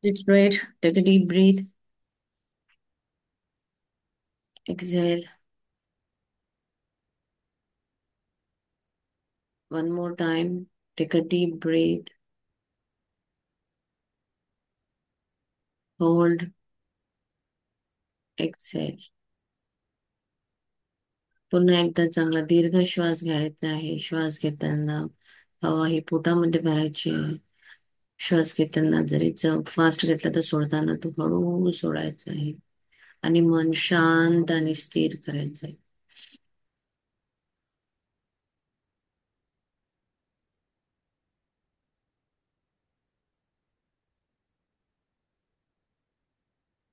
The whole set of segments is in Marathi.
Sit straight, take a deep breath, exhale. One more time, take a deep breath, hold, exhale. पुन्हा एकदा चांगला दीर्घ श्वास घ्यायचा आहे. श्वास घेताना हवा ही पोटामध्ये भरायची आहे. श्वास घेताना जरी फास्ट घेतला तर सोडताना तो हळू सोडायचा आहे आणि मन शांत आणि स्थिर करायचं आहे.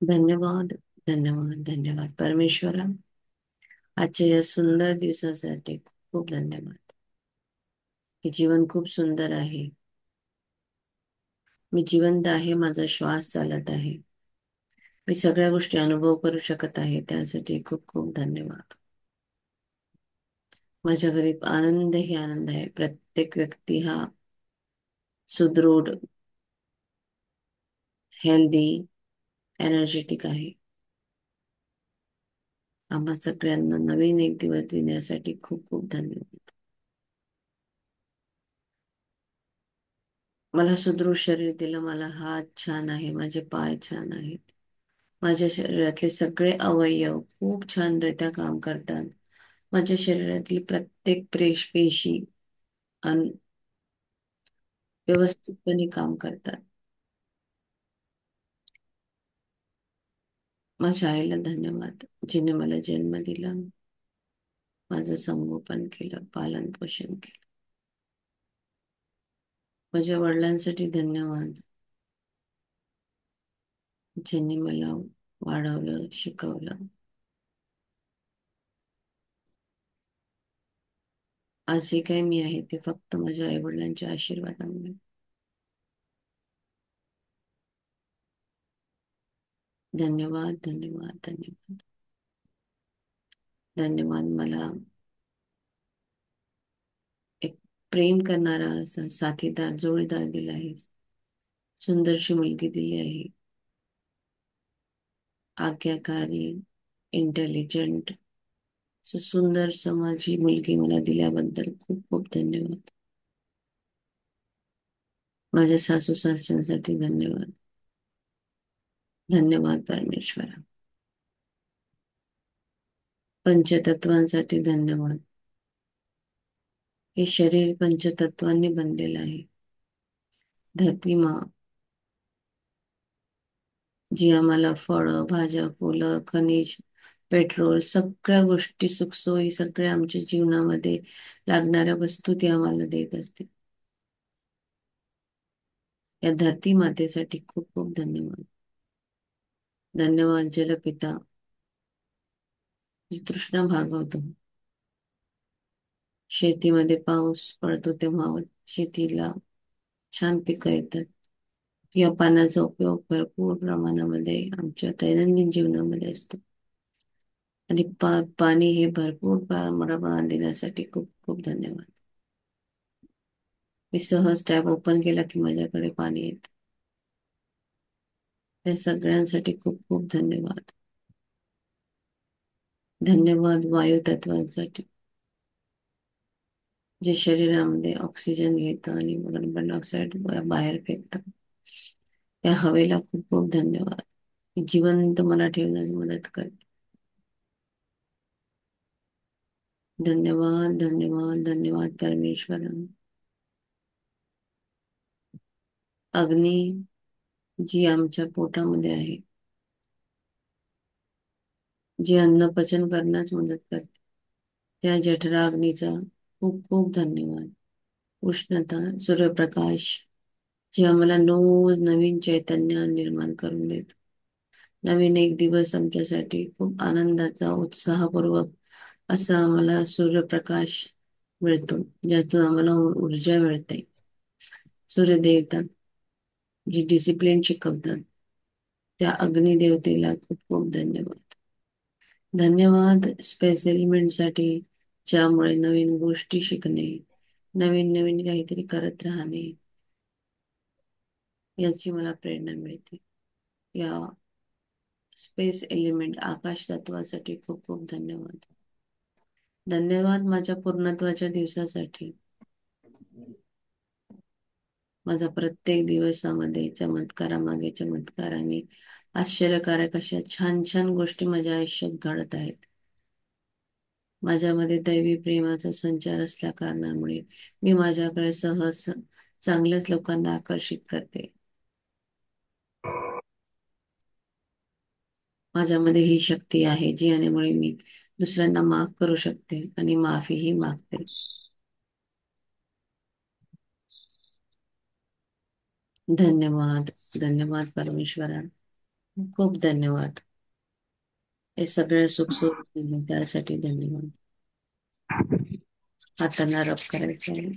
धन्यवाद, धन्यवाद, धन्यवाद परमेश्वरा. आजच्या या सुंदर दिवसासाठी खूप खूप धन्यवाद. हे जीवन खूप सुंदर आहे. मी जिवंत आहे. माझा श्वास चालत आहे. मी सगळ्या गोष्टी अनुभव करू शकत आहे. त्यासाठी खूप खूप धन्यवाद. माझ्या घरी आनंद ही आनंद आहे. प्रत्येक व्यक्ती हा सुदृढ, हेल्दी, एनर्जेटिक आहे. आम्हा सगळ्यांना नवीन एक दिवस देण्यासाठी खूप खूप धन्यवाद. मला सुदृढ शरीर दिलं. मला हात छान आहे. माझे पाय छान आहेत. माझ्या शरीरातले सगळे अवयव खूप छानरित्या काम करतात. माझ्या शरीरातली प्रत्येक पेशी व्यवस्थितपणे काम करतात. माझ्या आईला धन्यवाद, जिने मला जन्म दिला, माझं संगोपन केलं, पालन पोषण केलं. माझ्या वडिलांसाठी धन्यवाद, ज्यांनी मला वाढवलं, शिकवलं. आज जे काही मी आहे ते फक्त माझ्या आई वडिलांच्या आशीर्वादामुळे. धन्यवाद, धन्यवाद, धन्यवाद. धन्यवाद. मला एक प्रेम करणारा असा साथीदार, जोडीदार दिला आहे. सुंदरशी मुलगी दिली आहे. आज्ञाकारी, इंटेलिजंट, सुंदर समाजी मुलगी मला दिल्याबद्दल खूप खूप धन्यवाद. माझ्या सासू सासऱ्यांसाठी धन्यवाद. धन्यवाद परमेश्वरा. पंचतत्वांसाठी धन्यवाद. हे शरीर पंचतत्वांनी बनलेलं आहे. धरती माँ, जी आम्हाला फळं, भाज्या, फुलं, खनिज, पेट्रोल, सगळ्या गोष्टी, सुखसोयी, सगळ्या आमच्या जीवनामध्ये लागणाऱ्या वस्तू ती आम्हाला देत असते. या धरती मातेसाठी खूप खूप धन्यवाद. धन्यवाद जलपिता, जी तृष्णा भागवतो. शेतीमध्ये पाऊस पडतो तेव्हा शेतीला छान पिकं येतात. या पाण्याचा उपयोग भरपूर प्रमाणामध्ये आमच्या दैनंदिन जीवनामध्ये असतो. आणि पाणी हे भरपूर प्रमाणात देण्यासाठी खूप खूप धन्यवाद. मी सहज टॅप ओपन केला की माझ्याकडे पाणी येतं. त्या सगळ्यांसाठी खूप खूप धन्यवाद. धन्यवाद वायू तत्वांसाठी, जे शरीरामध्ये ऑक्सिजन घेतं आणि मग कार्बन डायऑक्साईड बाहेर फेकतं. त्या हवेला खूप खूप धन्यवाद. जिवंत मला ठेवण्यास मदत करते. धन्यवाद, धन्यवाद, धन्यवाद परमेश्वर. अग्नी, जी आमच्या पोटामध्ये आहे, जी अन्न पचन करण्यास मदत करते, त्या जठरा अग्नीचा खूप खूप धन्यवाद. उष्णता, सूर्यप्रकाश, जे आम्हाला रोज नवीन चैतन्य निर्माण करून देत. नवीन एक दिवस आमच्यासाठी खूप आनंदाचा, उत्साहपूर्वक असा आम्हाला सूर्यप्रकाश मिळतो, ज्यातून आम्हाला ऊर्जा मिळते. सूर्यदेवता, जी डिसिप्लिन शिकवतात, त्या अग्निदेवतेला खूप खूप धन्यवाद. धन्यवाद स्पेस एलिमेंटसाठी, ज्यामुळे नवीन गोष्टी शिकणे, नवीन नवीन काहीतरी करत राहणे, याची मला प्रेरणा मिळते. या स्पेस एलिमेंट आकाश तत्वासाठी खूप खूप धन्यवाद. धन्यवाद माझ्या पूर्णत्वाच्या दिवसासाठी. माझा प्रत्येक दिवसामध्ये चमत्कारामागे चमत्कार आणि आश्चर्यकारक अशा छान छान गोष्टी माझ्या आयुष्यात घडत आहेत. माझ्यामध्ये दैवी प्रेमाचा संचार असल्या कारणामुळे मी माझ्याकडे सहज चांगल्याच लोकांना आकर्षित करते. माझ्यामध्ये ही शक्ती आहे जी यामुळे मी दुसऱ्यांना माफ करू शकते आणि माफीही मागते. धन्यवाद. धन्यवाद परमेश्वरा. खूप धन्यवाद. हे सगळं सुखसोबत दिलं त्यासाठी धन्यवाद. हातांना रब करायचं आहे.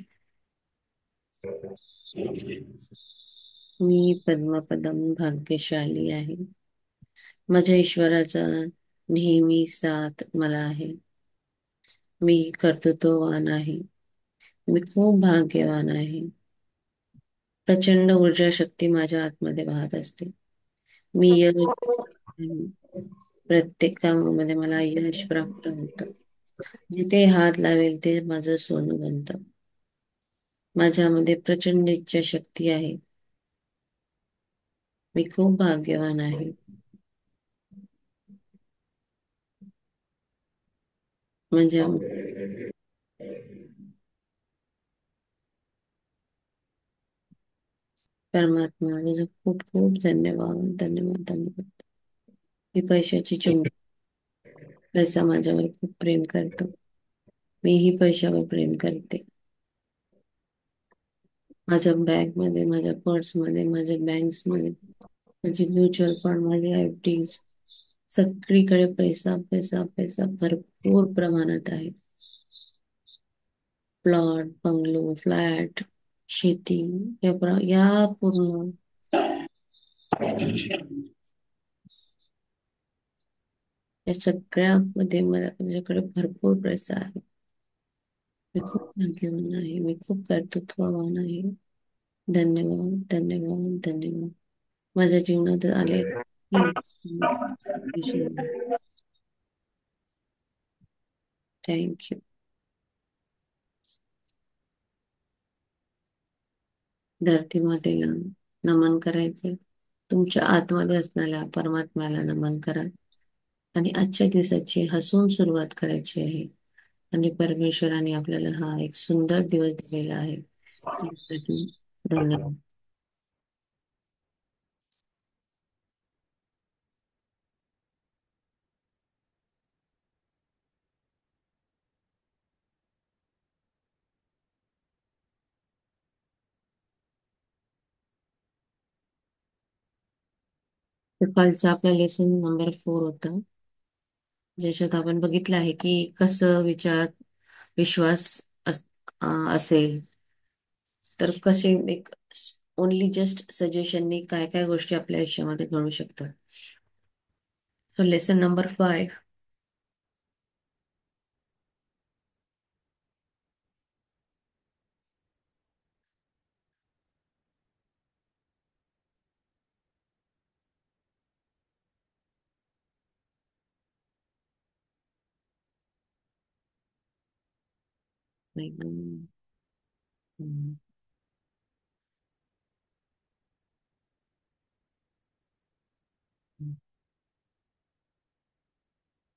मी पद्मपदम भाग्यशाली आहे. माझ्या ईश्वराचा नेहमी साथ मला आहे. मी कर्तृत्ववान आहे. मी खूप भाग्यवान आहे. प्रचंड ऊर्जा शक्ती माझ्या आतमध्ये वाहत असते. मी यश प्रत्येक कामामध्ये मला यश प्राप्त होतं. जिथे हात लावेल ते माझं सोनं बनतं. माझ्यामध्ये प्रचंड इच्छाशक्ती आहे. मी खूप भाग्यवान आहे. म्हणजे परमात्मा तुझं खूप खूप धन्यवाद. धन्यवाद. धन्यवाद. मी पैशाची पैसा माझ्यावर खूप प्रेम करतो. मीही पैशावर प्रेम करते. माझ्या बॅगमध्ये, माझ्या पर्समध्ये, माझ्या बँक्समध्ये, माझी म्युच्युअल फंड, माझी एफ-डीज सगळीकडे पैसा पैसा पैसा भरपूर प्रमाणात आहे. प्लॉट, बंगलो, फ्लॅट, शेती या पूर्ण या सगळ्यामध्ये मला तुझ्याकडे भरपूर पैसा आहे. मी खूप भाग्यवान आहे. मी खूप कर्तृत्ववान आहे. धन्यवाद. धन्यवाद. धन्यवाद. माझ्या जीवनात आले थँक्यू. धरती मातेला नमन करायचे. तुमच्या आतमध्ये असणाऱ्या परमात्म्याला नमन करा आणि आजच्या दिवसाची हसून सुरुवात करायची आहे. आणि परमेश्वराने आपल्याला हा एक सुंदर दिवस दिलेला आहे. त्यासाठी धन्यवाद. तर कालचा आपला लेसन नंबर 4 होता, ज्याच्यात आपण बघितलं आहे की कसं विश्वास असेल तर कसे एक ओनली जस्ट सजेशननी काय काय गोष्टी आपल्या आयुष्यामध्ये घडू शकतात. So lesson number 5.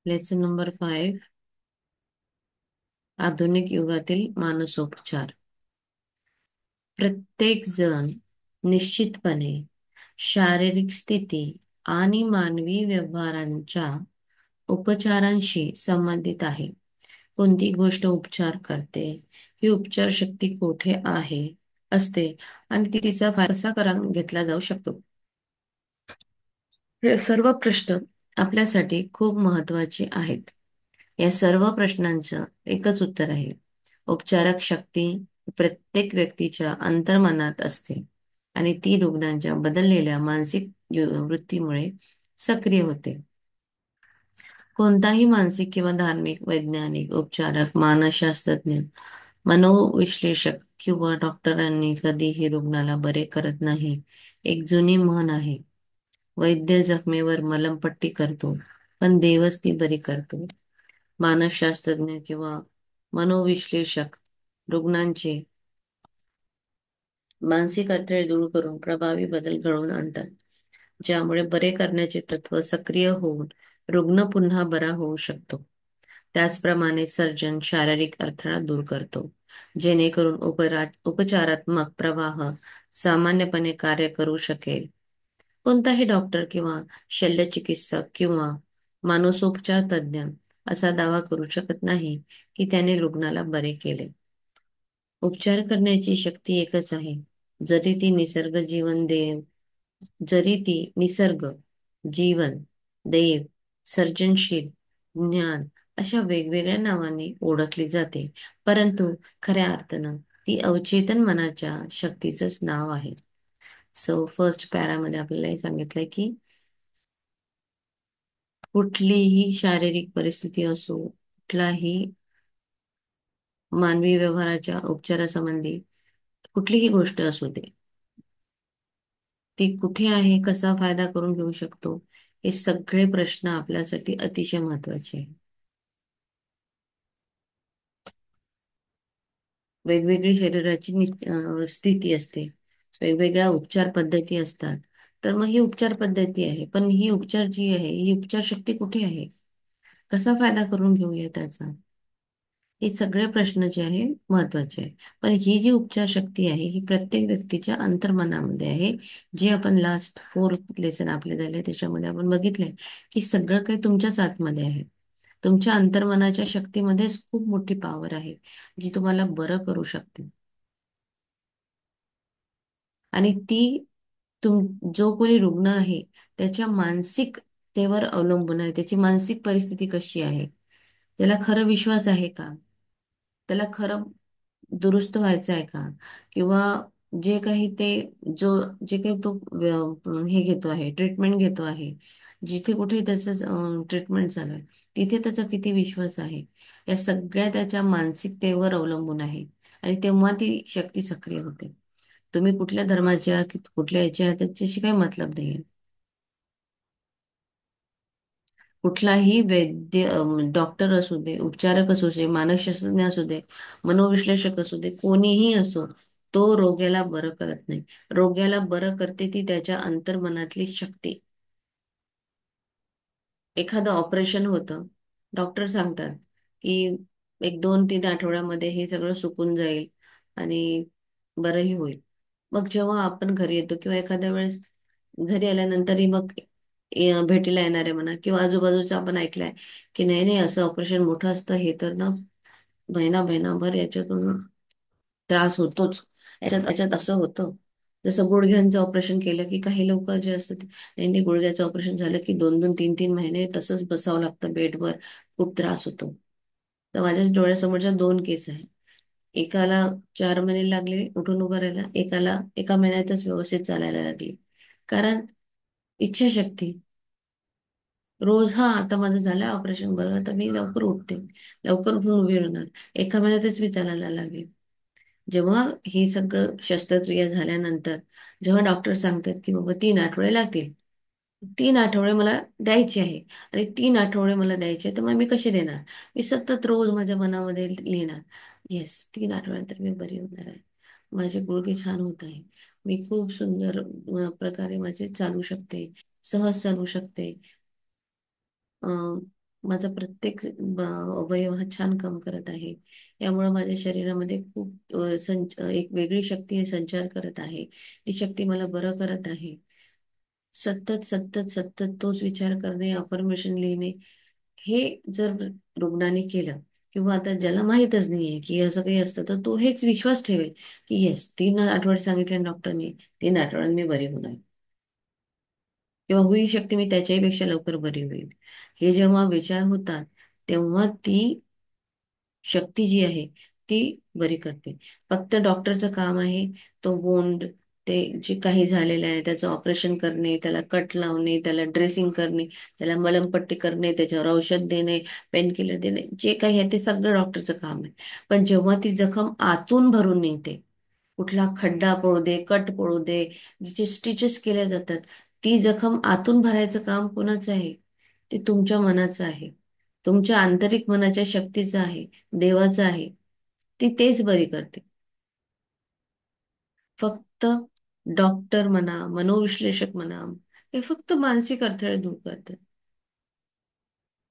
Lesson number 5. आधुनिक युगातील मानसोपचार. प्रत्येक जण निश्चितपणे शारीरिक स्थिती आणि मानवी व्यवहारांच्या उपचारांशी संबंधित आहे. कोणती गोष्ट उपचार करते, ही उपचार शक्ती कुठे असते आणि तिचा फायदा कसा घेतला जाऊ शकतो. हे सर्व प्रश्न आपल्यासाठी खूप महत्वाचे आहेत. या सर्व प्रश्नांचं एकच उत्तर आहे. उपचारक शक्ती प्रत्येक व्यक्तीच्या अंतर्मनात असते आणि ती रुग्णांच्या बदललेल्या मानसिक वृत्तीमुळे सक्रिय होते. कोणताही मानसिक किंवा धार्मिक, वैज्ञानिक, उपचारक, मानसशास्त्रज्ञ मनोविश्लेषक किंवा डॉक्टरांनी कधीही रुग्णाला बरे करत नाही. एक जुनी म्हण आहे, वैद्य जखमेवर मलमपट्टी करतो, पण देवच ती बरी करतो. मानसशास्त्रज्ञ किंवा मनोविश्लेषक रुग्णांचे मानसिक अडथळे दूर करून प्रभावी बदल घडवून आणतात, ज्यामुळे बरे करण्याचे तत्व सक्रिय होऊन रुग्ण पुन्हा बरा होऊ शकतो. त्याचप्रमाणे सर्जन शारीरिक अडथळा दूर करतो, जेणेकरून उपचारात्मक प्रवाह सामान्यपणे कार्य करू शकेल. कोणताही डॉक्टर किंवा शल्यचिकित्सक किंवा मानसोपचार तज्ञ असा दावा करू शकत नाही की त्याने रुग्णाला बरे केले. उपचार करण्याची शक्ती एकच आहे. जरी ती निसर्ग जीवन देव जरी ती निसर्ग, जीवन, देव, सर्जनशील, ज्ञान अशा वेगवेगळ्या नावांनी ओळखली जाते, परंतु खऱ्या अर्थानं ती अवचेतन मनाच्या शक्तीचंच नाव आहे. सो फर्स्ट पॅरामध्ये आपल्याला हे सांगितलंय की कुठलीही शारीरिक परिस्थिती असो, कुठलाही मानवी व्यवहाराच्या उपचारासंबंधी कुठलीही गोष्ट असू दे, ती कुठे आहे, कसा फायदा करून घेऊ शकतो, हे सगळे प्रश्न आपल्यासाठी अतिशय महत्वाचे आहे. वेगवेगळी शरीराची स्थिती असते, वेगवेगळ्या उपचार पद्धती असतात. तर मग ही उपचार पद्धती आहे, पण ही उपचार जी आहे, ही उपचार शक्ती कुठे आहे, कसा फायदा करून घेऊया त्याचा, हे सगळे प्रश्न जे आहे महत्वाचे आहे. पण ही जी उपचार शक्ती आहे ही प्रत्येक व्यक्तीच्या अंतर्मनामध्ये आहे. जे आपण लास्ट 4 लेसन आपले झाले त्याच्यामध्ये आपण बघितलंय की सगळं काही तुमच्याच आतमध्ये आहे. तुमच्या अंतर्मनाच्या शक्तीमध्येच खूप मोठी पॉवर आहे, जी तुम्हाला बरं करू शकते. आणि ती जो कोणी रुग्ण आहे त्याच्या मानसिकतेवर अवलंबून आहे. त्याची मानसिक परिस्थिती कशी आहे, त्याला खरं विश्वास आहे का, त्याला खरं दुरुस्त व्हायचं आहे का, किंवा जे काही ते जो जे काही तो हे घेतो आहे, ट्रीटमेंट घेतो आहे, जिथे कुठे त्याचं ट्रीटमेंट चालू आहे तिथे त्याचा किती विश्वास आहे, या सगळ्या त्याच्या मानसिकतेवर अवलंबून आहे. आणि तेव्हा ती शक्ती सक्रिय होते. तुम्ही कुठल्या धर्माच्या कुठल्या याच्या त्याच्याशी काही मतलब नाहीये. कुठलाही डॉक्टर असू दे, उपचारक असू दे, मानसशास्त्रज्ञ असू दे, मनोविश्लेषक असू दे, कोणीही असो, तो रोग्याला बरं करत नाही. रोग्याला बरं करते ती त्याच्या अंतर्मनातली शक्ती. एखादं ऑपरेशन होतं, डॉक्टर सांगतात की 1, 2, 3 आठवड्यामध्ये हे सगळं सुकून जाईल आणि बरंही होईल. मग जेव्हा आपण घरी येतो किंवा एखाद्या वेळेस घरी आल्यानंतरही मग भेटीला येणारे म्हणा किंवा आजूबाजूचं आपण ऐकलंय की नाही नाही असं ऑपरेशन मोठं असतं, हे तर ना महिनाभर याच्यातून त्रास होतोच. याच्यात याच्यात असं होतं. जसं गुडघ्यांचं ऑपरेशन केलं की काही लोक जे असतात, नाही नाही, गुडघ्याचं ऑपरेशन झालं की 2, 2, 3, 3 महिने तसंच बसावं लागतं बेडवर, खूप त्रास होतो. तर माझ्या डोळ्यासमोरच्या 2 केस आहे. एकाला 4 महिने लागले उठून उभं राहायला, एकाला एका महिन्यातच व्यवस्थित चालायला लागली. कारण इच्छाशक्ती. रोज हा आता माझं झालं ऑपरेशन बरं, आता मी लवकर उठते, लवकर उठून उभी राहणार, एका महिन्यातच मी चालायला लागेल. जेव्हा हे सगळं शस्त्रक्रिया झाल्यानंतर जेव्हा डॉक्टर सांगतात की बाबा 3 आठवडे लागतील, 3 आठवडे मला द्यायचे आहे आणि 3 आठवडे मला द्यायचे, तर मग मी कसे देणार? मी सतत रोज माझ्या मनामध्ये लिहिणार, येस 3 आठवड्यानंतर मी बरी होणार आहे, माझे गुडघे छान होत आहे, मी खूप सुंदर प्रकारे माझे चालू शकते, सहज चालू शकते, अं, माझा प्रत्येक अवयव हा छान काम करत आहे. यामुळे माझ्या शरीरामध्ये खूप एक वेगळी शक्ती संचार करत आहे. ती शक्ती मला बरं करत आहे. सतत सतत सतत तोच विचार करणे, अफर्मेशन लिहिणे, हे जर रुग्णाने केलं किंवा आता ज्याला माहीतच नाहीये की असं काही असतं, तर तो हेच विश्वास ठेवेल की येस 3 आठवडे सांगितले डॉक्टरने, 3 आठवड्यात मी बरी होणार किंवा होई शकते मी त्याच्याही पेक्षा लवकर बरी होईल. हे जेव्हा विचार होतात तेव्हा ती शक्ती जी आहे ती बरी करते. फक्त डॉक्टरचं काम आहे तो वोंड ते जे काही झालेलं आहे त्याचं ऑपरेशन करणे, त्याला कट लावणे, त्याला ड्रेसिंग करणे, त्याला मलमपट्टी करणे, त्याच्यावर औषध देणे, पेनकिलर देणे, जे काही आहे ते सगळं डॉक्टरचं काम आहे. पण जेव्हा ती जखम आतून भरून निघते, कुठला खड्डा पडू दे, कट पडू दे, जिचे स्टिचेस केल्या जातात, ती जखम आतून भरायचं काम कोणाचं आहे? ते तुमच्या मनाचं आहे. तुमच्या आंतरिक मनाच्या शक्तीचं आहे, देवाचं आहे. ती तेच बरी करते. फक्त डॉक्टर म्हणा, मनोविश्लेषक म्हणा, हे फक्त मानसिक अडथळे दूर करतात.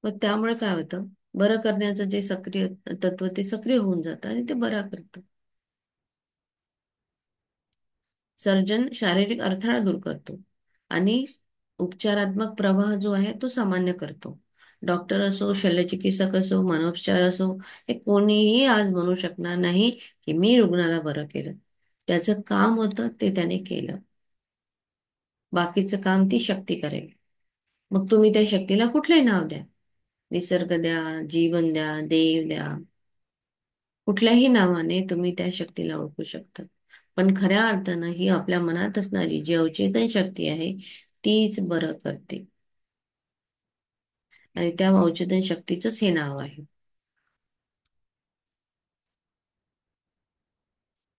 मग त्यामुळे काय होतं? बरं करण्याचं जे सक्रिय तत्व ते सक्रिय होऊन जातं आणि ते बरा करतं. सर्जन शारीरिक अडथळा दूर करतो आणि उपचारात्मक प्रवाह जो आहे तो सामान्य करतो. डॉक्टर असो, शल्यचिकित्सक असो, मनोपचार असो, हे कोणीही आज म्हणू शकणार नाही की मी रुग्णाला बरं केलं. त्याचं काम होतं ते त्याने केलं. बाकीचं काम ती शक्ती करेल. मग तुम्ही त्या शक्तीला कुठलंही नाव द्या. निसर्ग द्या, जीवन द्या, देव द्या. कुठल्याही नावाने तुम्ही त्या शक्तीला ओळखू शकता. पण खऱ्या अर्थानं ही आपल्या मनात असणारी जी अवचेतन शक्ती आहे, तीच बरं करते. आणि त्या अवचेतन शक्तीचंच हे नाव आहे.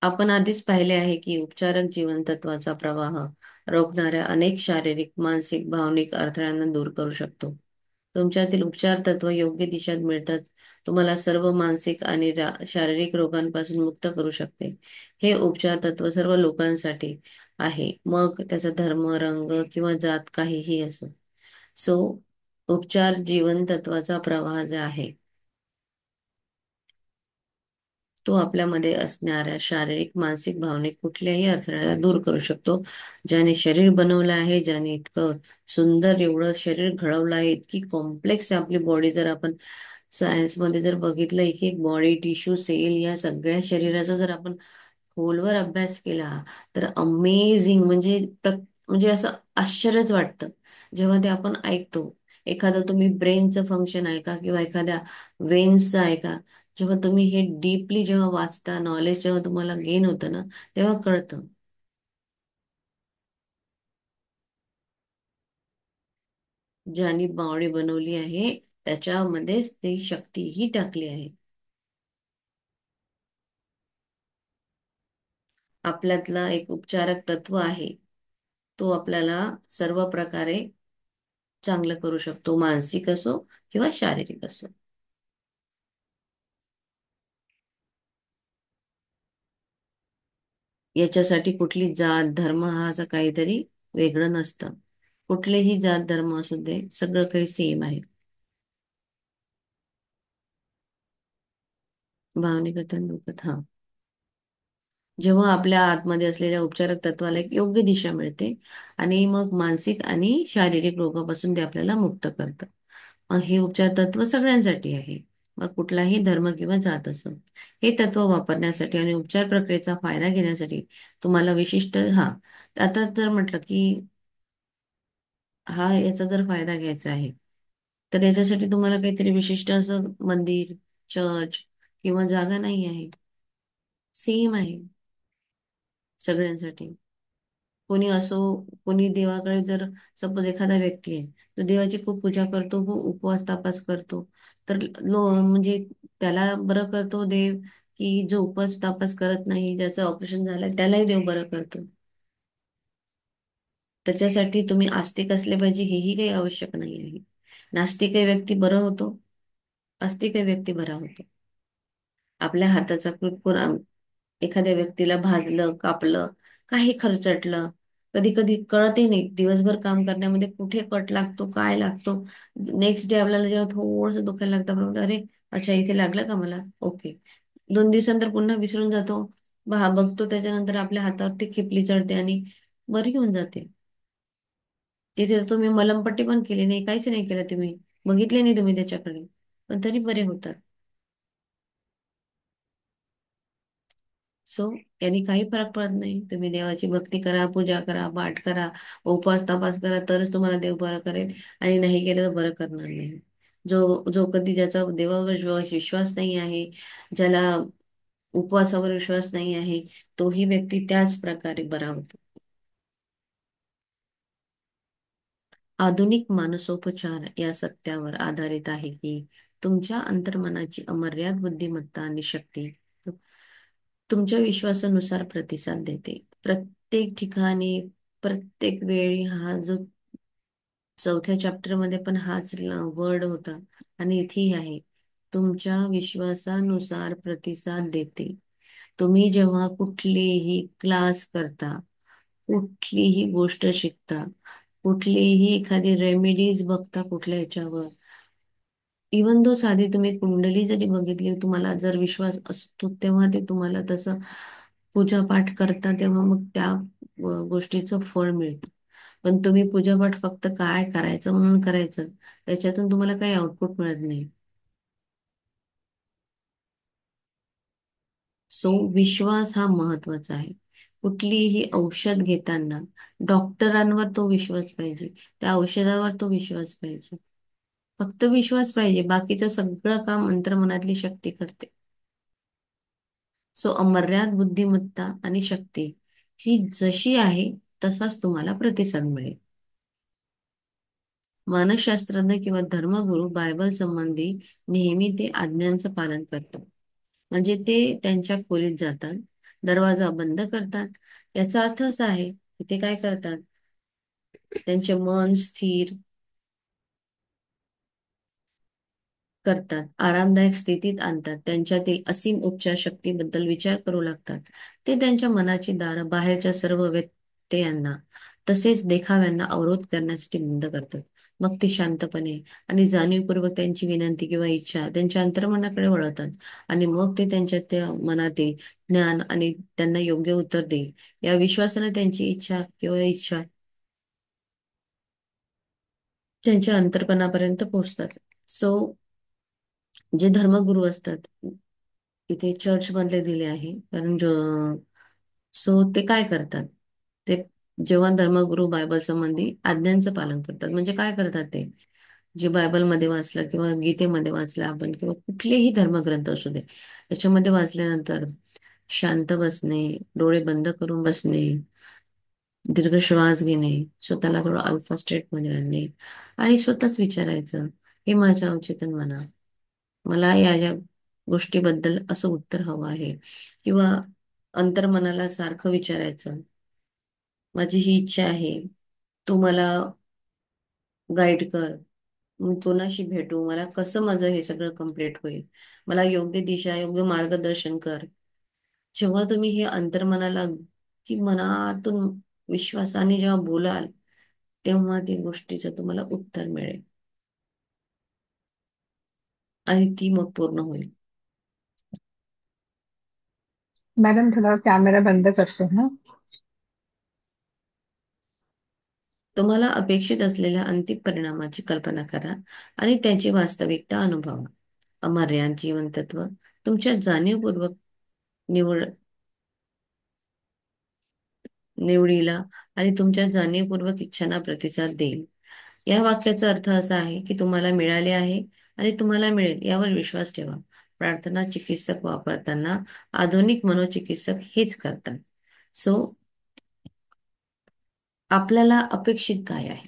आपण आधीच पाहिले आहे की उपचारक जीवन तत्वाचा प्रवाह रोखणाऱ्या अनेक शारीरिक, मानसिक, भावनिक अडथळ्यांना दूर करू शकतो. तुमच्यातील उपचार तत्व योग्य दिशेत मिळतात तुम्हाला सर्व मानसिक आणि शारीरिक रोगांपासून मुक्त करू शकते. हे उपचार तत्व सर्व लोकांसाठी आहे. मग त्याचा धर्म, रंग किंवा जात काहीही असो. सो उपचार जीवन तत्वाचा प्रवाह जो आहे तो आपल्यामध्ये असणाऱ्या शारीरिक, मानसिक, भावनिक कुठल्याही अडथळ्याला दूर करू शकतो. ज्याने शरीर बनवलं आहे, ज्याने इतकं सुंदर एवढं शरीर घडवलं आहे, इतकी कॉम्प्लेक्स आहे आपली बॉडी. जर आपण सायन्समध्ये जर बघितलं, एक एक बॉडी, टिश्यू, सेल या सगळ्या शरीराचा जर आपण खोलवर अभ्यास केला तर अमेझिंग म्हणजे म्हणजे असं आश्चर्यच वाटतं जेव्हा ते आपण ऐकतो. एखादं तुम्ही ब्रेनचं फंक्शन ऐका किंवा एखाद्या वेन्सचं ऐका. जेव्हा तुम्ही हे डीपली जेव्हा वाचता, नॉलेज जेव्हा तुम्हाला गेन होतं ना, तेव्हा कळतं. ज्यानी बॉडी बनवली आहे त्याच्यामध्येच ती शक्तीही टाकली आहे. आपल्यातला एक उपचारक तत्व आहे. तो आपल्याला सर्व प्रकारे चांगलं करू शकतो, मानसिक असो किंवा शारीरिक असो. याच्यासाठी कुठली जात, धर्म हा असं काहीतरी वेगळं नसतं. कुठलेही जात, धर्म असू दे, सगळं काही सेम आहे. भावनिक दुखत हा. जेव्हा आपल्या आतमध्ये असलेल्या उपचारक तत्वाला एक योग्य दिशा मिळते आणि मग मानसिक आणि शारीरिक रोगापासून ते आपल्याला मुक्त करतं. मग हे उपचार तत्व सगळ्यांसाठी आहे. मग कुठलाही धर्म किंवा जात असो. हे तत्व वापरण्यासाठी आणि उपचार प्रक्रियेचा फायदा घेण्यासाठी तुम्हाला विशिष्ट आता जर म्हटलं की याचा जर फायदा घ्यायचा आहे, तर याच्यासाठी तुम्हाला काहीतरी विशिष्ट असं मंदिर, चर्च किंवा जागा नाही आहे. सेम आहे सगळ्यांसाठी. कोणी असो, कोणी देवाकडे जर सपोज एखादा व्यक्ती आहे, तो देवाची खूप पूजा करतो, खूप उपवास तापास करतो, तर म्हणजे त्याला बरं करतो देव, की जो उपवास तापास करत नाही, ज्याचं ऑपरेशन झालंय त्यालाही देव बरं करतो. त्याच्यासाठी तुम्ही आस्तिक असले पाहिजे हेही काही आवश्यक नाही आहे. नास्तिक व्यक्ती बरं होतो, आस्तिक व्यक्ती बरा होतो. आपल्या हाताचा एखाद्या व्यक्तीला भाजलं, कापलं, काही खरचटलं, कधी कधी कळतही नाही दिवसभर काम करण्यामध्ये कुठे कट लागतो, काय लागतो. नेक्स्ट डे आपल्याला जेव्हा थोडंसं दुखायला लागतं, आपण म्हणतो, अरे अच्छा इथे लागलं का मला, ओके. 2 दिवसानंतर पुन्हा विसरून जातो. बघतो त्याच्यानंतर आपल्या हातावरती खिपली चढते आणि बरी होऊन जाते. तिथे तर तुम्ही मलमपट्टी पण केली नाही, काहीच नाही केलं तुम्ही, बघितले नाही तुम्ही त्याच्याकडे, पण तरी बरे होतात. सो यांनी काही फरक पडत नाही. तुम्ही देवाची भक्ती करा, पूजा करा, पाठ करा, उपवास तपास करा, तरच तुम्हाला देव बरं करेल. आणि नाही केलं तर बरं करणार नाही. जो जो कधी ज्याचा देवावर विश्वास नाही आहे, ज्याला उपवासावर विश्वास नाही आहे, तोही व्यक्ती त्याच प्रकारे बरा होतो. आधुनिक मानसोपचार या सत्यावर आधारित आहे की तुमच्या अंतर्मनाची अमर्याद बुद्धिमत्ता आणि शक्ती तुमच्या विश्वासानुसार प्रतिसाद देते. प्रत्येक ठिकाणी, प्रत्येक वेळी हा जो चौथ्या चॅप्टर मध्ये पण हाच वर्ड होता आणि इथेही आहे. तुमच्या विश्वासानुसार प्रतिसाद देते. तुम्ही जेव्हा कुठलीही क्लास करता, कुठलीही गोष्ट शिकता, कुठलीही एखादी रेमेडीज बघता कुठल्या याच्यावर, इवन दो साधी तुम्ही कुंडली जरी बघितली, तुम्हाला जर विश्वास असतो तेव्हा ते तुम्हाला तसं पूजापाठ करता, तेव्हा मग त्या गोष्टीचं फळ मिळतं. पण तुम्ही पूजापाठ फक्त काय करायचं म्हणून करायचं, त्याच्यातून तुम्हाला काही आउटपुट मिळत नाही. सो विश्वास हा महत्वाचा आहे. कुठलीही औषध घेताना डॉक्टरांवर तो विश्वास पाहिजे, त्या औषधावर तो विश्वास पाहिजे. फक्त विश्वास पाहिजे, बाकीचं सगळं काम अंतर्मनातली शक्ती करते. सो अमर्याद बुद्धिमत्ता आणि शक्ती ही जशी आहे तसाच तुम्हाला प्रतिसाद मिळेल. मानसशास्त्रज्ञ किंवा धर्मगुरू बायबल संबंधी नेहमी ते आज्ञांचं पालन करतात. म्हणजे ते त्यांच्या खोलीत जातात, दरवाजा बंद करतात. याचा अर्थ असा आहे की ते काय करतात, त्यांचे मन स्थिर करतात, आरामदायक स्थितीत आणतात, त्यांच्यातील असीम उपचार शक्तीबद्दल विचार करू लागतात. ते त्यांच्या मनाची दारं बाहेरच्या सर्व व्यत्ययांना तसेच देखाव्यांना अवरोध करण्यासाठी बंद करतात. मग ते शांतपणे आणि जाणीवपूर्वक त्यांची विनंती किंवा इच्छा त्यांच्या अंतर्मनाकडे वळवतात आणि मग ते त्यांच्या त्या मनातील ज्ञान आणि त्यांना योग्य उत्तर देईल या विश्वासाने त्यांची इच्छा त्यांच्या अंतर्पणापर्यंत पोहोचतात. सो जे धर्मगुरू असतात, इथे चर्च मधले दिले आहे, कारण सो ते काय करतात, ते जेव्हा धर्मगुरू बायबल संबंधी आज्ञांचं पालन करतात. म्हणजे काय करतात ते, जे बायबलमध्ये वाचलं किंवा गीतेमध्ये वाचलं आपण किंवा कुठलेही धर्मग्रंथ असू दे, त्याच्यामध्ये वाचल्यानंतर शांत बसणे, डोळे बंद करून बसणे, दीर्घ श्वास घेणे, स्वतःला थोडं अल्फा स्टेट मध्ये आणणे आणि स्वतःच विचारायचं, हे माझ्या अवचेतन मना, मला या गोष्टीबद्दल असं उत्तर हवं आहे. किंवा अंतर्मनाला सारखं विचारायचं, माझी ही इच्छा आहे, तू मला गाईड कर, मी कोणाशी भेटू, मला कसं माझं हे सगळं कम्प्लीट होईल, मला योग्य दिशा, योग्य मार्गदर्शन कर. जेव्हा तुम्ही हे अंतर्मनाला की मनातून विश्वासाने जेव्हा बोलाल, तेव्हा ती गोष्टीचं तुम्हाला उत्तर मिळेल आणि ती मग पूर्ण होईल. मैडम थोड़ा कैमरा बंद करते हैं। तुम्हाला अपेक्षित असलेल्या अंतिम परिणामाची कल्पना करा आणि त्याची वास्तविकता अनुभवा. अमर्याद जीवनतत्व तुमच्या जाणीवपूर्वक निवड निवडीला आणि तुमच्या जाणीवपूर्वक इच्छांना प्रतिसाद देईल. या वाक्याचा अर्थ असा आहे की तुम्हाला मिळाले आहे आणि तुम्हाला मिळेल यावर विश्वास ठेवा. प्रार्थना चिकित्सक वापरताना आधुनिक मनोचिकित्सक हेच करतात. सो आपल्याला अपेक्षित काय आहे?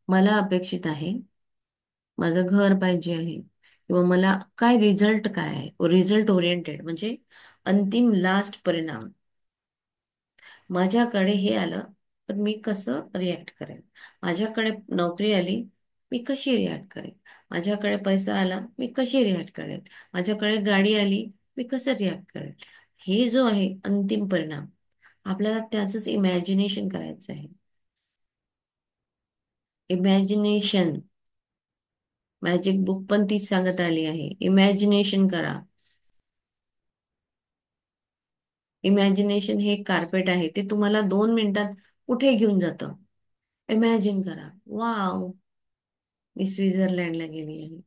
मला अपेक्षित आहे, माझं घर पाहिजे आहे, किंवा मला काय रिझल्ट काय आहे, रिझल्ट ओरिएंटेड म्हणजे अंतिम लास्ट परिणाम. माझ्याकडे हे आलं तर मी कसं रिॲक्ट करेन, माझ्याकडे नोकरी आली मी कशी रिॲक्ट करेन, माझ्याकडे पैसा आला मी कशी रिॲक्ट करेन, माझ्याकडे गाडी आली मी कसं रिॲक्ट करेन. हे जो आहे अंतिम परिणाम, आपल्याला त्याच इमॅजिनेशन करायचं आहे. इमॅजिनेशन, मॅजिक बुक पण तीच सांगत आली आहे, इमॅजिनेशन करा. इमॅजिनेशन हे कार्पेट आहे, ते तुम्हाला 2 मिनिटात कुठे घेऊन जातं. इमॅजिन करा, वाव, मी स्वित्झर्लंडला गेली आहे,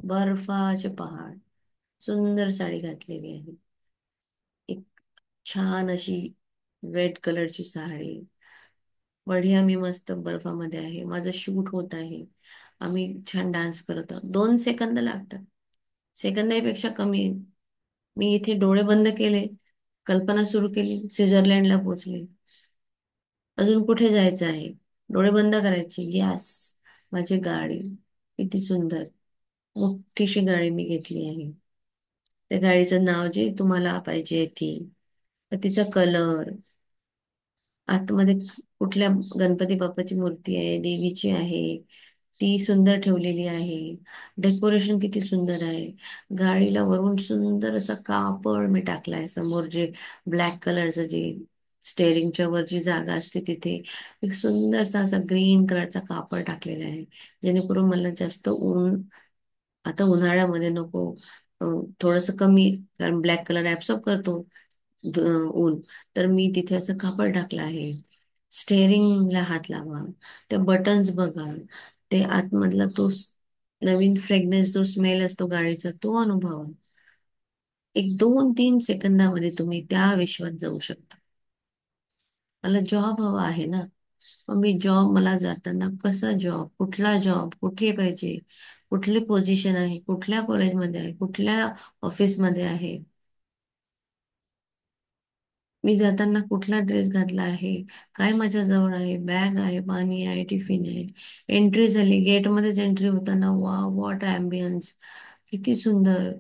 बर्फाचे पहाड, सुंदर साडी घातलेली आहे, एक छान अशी रेड कलरची साडी, बढिया, मी मस्त बर्फामध्ये आहे, माझं शूट होत आहे, आम्ही छान डान्स करत आहोत. 2 सेकंद लागतात, सेकंदापेक्षा कमी आहे. मी इथे डोळे बंद केले, कल्पना सुरू केली, स्वित्झर्लंडला पोहोचले. अजून कुठे जायचं आहे? डोळे बंद करायचे. यस, माझी गाडी किती सुंदर, मोठीशी गाडी मी घेतली आहे. त्या गाडीचं नाव जे तुम्हाला पाहिजे ती, तिचा कलर, आतमध्ये कुठल्या गणपती बाप्पाची मूर्ती आहे, देवीची आहे, ती सुंदर ठेवलेली आहे. डेकोरेशन किती सुंदर आहे. गाडीला वरून सुंदर असा कापड मी टाकलाय. समोर जे ब्लॅक कलरचं जे स्टेअरिंगच्या वर जी जागा असते तिथे एक सुंदरसा असा ग्रीन कलरचा कापड टाकलेला आहे, जेणेकरून मला जास्त ऊन आता उन्हाळ्यामध्ये नको. थोडस कमी, कारण ब्लॅक कलर ऍब्सॉर्ब करतो द- ऊन. तर मी तिथे असं कापड टाकलं आहे. स्टेअरिंगला हात लावा, ते बटन्स बघा, ते आतमधला तो नवीन फ्रेग्रन्स जो स्मेल असतो गाडीचा तो अनुभवा. एक 2-3 सेकंदामध्ये तुम्ही त्या विश्वात जाऊ शकता. मला जॉब हवा आहे ना, मग मी जॉब, मला जाताना कसा जॉब, कुठला जॉब, कुठे पाहिजे, कुठली पोझिशन आहे, कुठल्या कॉलेजमध्ये आहे, कुठल्या ऑफिसमध्ये आहे, मी जाताना कुठला ड्रेस घातला आहे, काय माझ्या जवळ आहे, बॅग आहे, पाणी आहे, टिफिन आहे. एंट्री झाली, गेटमध्येच एंट्री होताना वा वॉट ॲम्बियन्स, किती सुंदर.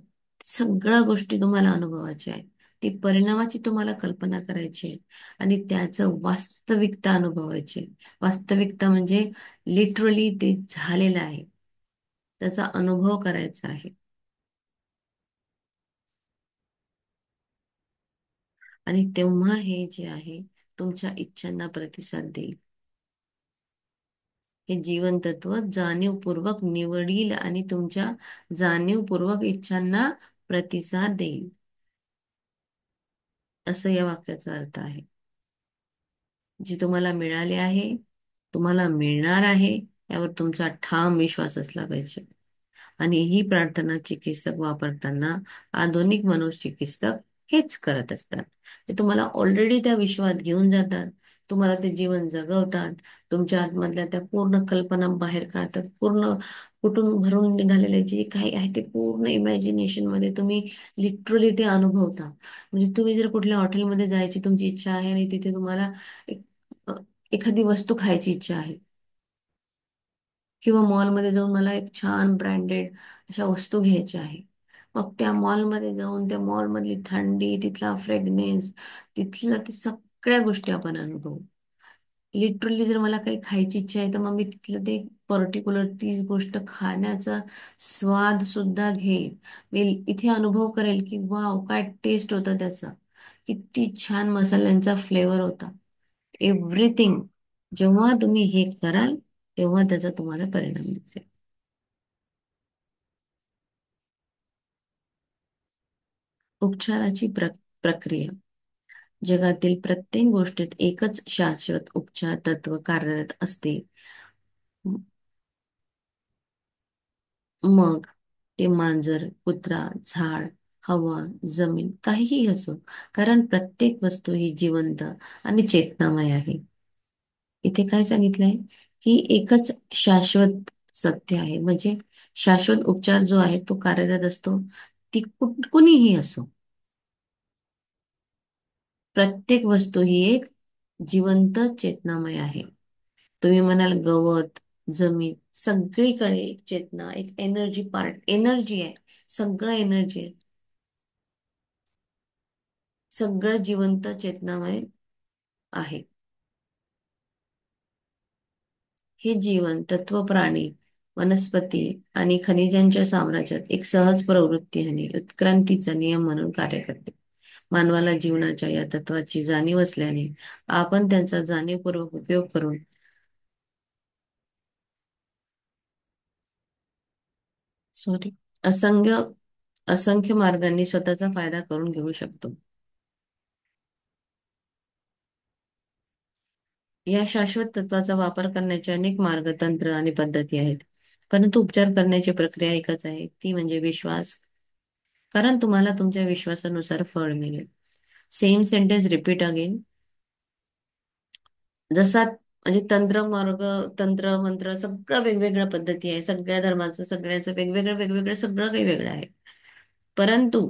सगळ्या गोष्टी तुम्हाला अनुभवायच्या आहे. ती परिणामाची तुम्हाला कल्पना करायची आहे आणि त्याचं वास्तविकता अनुभवायची आहे. वास्तविकता म्हणजे लिटरली ते झालेलं आहे, त्याचा अनुभव करायचा आहे. आणि तेव्हा हे जे आहे तुमच्या इच्छांना प्रतिसाद देईल. हे जीवन तत्व जाणीवपूर्वक निवडील आणि तुमच्या जाणीवपूर्वक इच्छांना प्रतिसाद देईल, असं या वाक्याचा अर्थ आहे. जे तुम्हाला मिळाले आहे, तुम्हाला मिळणार आहे, यावर तुमचा ठाम विश्वास असला पाहिजे. आणि ही प्रार्थना चिकित्सक वापरताना आधुनिक मनोचिकित्सक हेच करत असतात. ते तुम्हाला ऑलरेडी त्या विश्वात घेऊन जातात, तुम्हाला ते जीवन जगवतात, तुमच्या आतमधल्या त्या पूर्ण कल्पना बाहेर काढतात. पूर्ण कुठून भरून निघालेले जे काही आहे ते पूर्ण इमॅजिनेशन मध्ये तुम्ही लिटरली ते अनुभवता. म्हणजे तुम्ही जर कुठल्या हॉटेलमध्ये जायची तुमची इच्छा आहे आणि तिथे तुम्हाला एक अ, एखादी वस्तू खायची इच्छा आहे, किंवा मॉलमध्ये जाऊन मला एक छान ब्रँडेड अशा वस्तू घ्यायच्या आहे, मग त्या मॉलमध्ये जाऊन त्या मॉलमधली थंडी, तिथला फ्रेग्नेन्स, तिथलं ते सगळ्या गोष्टी आपण अनुभवू. लिटरली जर मला काही खायची इच्छा आहे तर मग मी तिथलं ते पर्टिक्युलर तीच गोष्ट खाण्याचा स्वाद सुद्धा घेईल. मी इथे अनुभव करेल की वाव, काय टेस्ट होता त्याचा, किती छान मसाल्यांचा फ्लेवर होता. एव्हरीथिंग. जेव्हा तुम्ही हे कराल तेव्हा त्याचा तुम्हाला परिणाम दिसेल. उपचाराची प्रक्रिया. जगातील प्रत्येक गोष्टीत एकच शाश्वत उपचार तत्व कार्यरत असते. म- मग ते मांजर, कुत्रा, झाड, हवा, जमीन, काहीही असो, कारण प्रत्येक वस्तू ही जिवंत आणि चेतनामय आहे. इथे काय सांगितलंय, ही एकच शाश्वत सत्य आहे. म्हणजे शाश्वत उपचार जो आहे तो कार्यरत असतो, ती कुणीही असो. प्रत्येक वस्तू ही एक जिवंत चेतनामय आहे. तुम्ही म्हणाल गवत, जमीन, सगळीकडे एक चेतना, एक एनर्जी पार्ट, एनर्जी आहे. सगळं एनर्जी आहे. सगळं जिवंत चेतनामय आहे. हे जीवन तत्व प्राणी, वनस्पती आणि खनिजांच्या साम्राज्यात एक सहज प्रवृत्ती आणि उत्क्रांतीचा नियम म्हणून कार्य करते. मानवाला जीवनाच्या या तत्वाची जाणीव असल्याने आपण त्यांचा जाणीवपूर्वक उपयोग करून सॉरी असंख्य असंख्य मार्गांनी स्वतःचा फायदा करून घेऊ शकतो. या शाश्वत तत्वाचा वापर करण्याचे अनेक मार्ग, तंत्र आणि पद्धती आहेत. परंतु उपचार करण्याची प्रक्रिया एकच आहे, ती म्हणजे विश्वास. कारण तुम्हाला तुमच्या विश्वासानुसार फळ मिळेल. Same sentence repeat again. जसा म्हणजे तंत्र मार्ग, तंत्र मंत्र सगळं वेगवेगळ्या पद्धती आहे. सगळ्या धर्माचं, सगळ्याचं वेगवेगळं वेगवेगळं सगळं काही वेगळं आहे. परंतु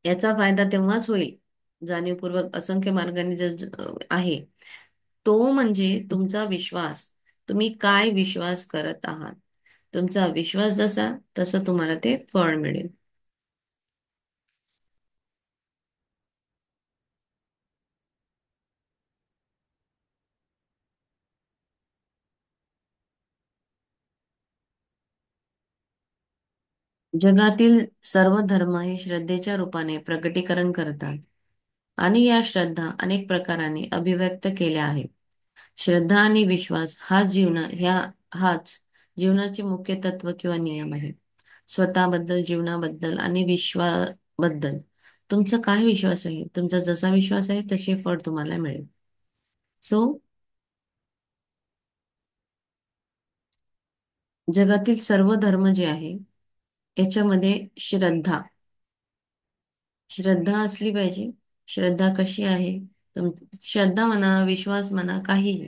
याचा फायदा तेव्हाच होईल, जाणीवपूर्वक असंख्य मार्गाने आहे, तो म्हणजे तुमचा विश्वास. तुम्ही काय विश्वास करत आहात. तुमचा विश्वास जसा तसं तुम्हाला ते फळ मिळेल. जगातील सर्व धर्म हे श्रद्धेच्या रूपाने प्रकटीकरण करतात आणि या श्रद्धा अनेक प्रकाराने अभिव्यक्त केल्या आहेत. श्रद्धा आणि विश्वास हाच जीवनाचे मुख्य तत्व किंवा नियम आहे. स्वतःबद्दल, जीवनाबद्दल आणि विश्वाबद्दल तुमचा काय विश्वास आहे? तुमचा जसा विश्वास आहे तसे फळ तुम्हाला मिळेल. सो जगातील सर्व धर्म जे आहे याच्यामध्ये श्रद्धा श्रद्धा असली पाहिजे. श्रद्धा कशी आहे? श्रद्धा म्हणा, विश्वास म्हणा, काहीही.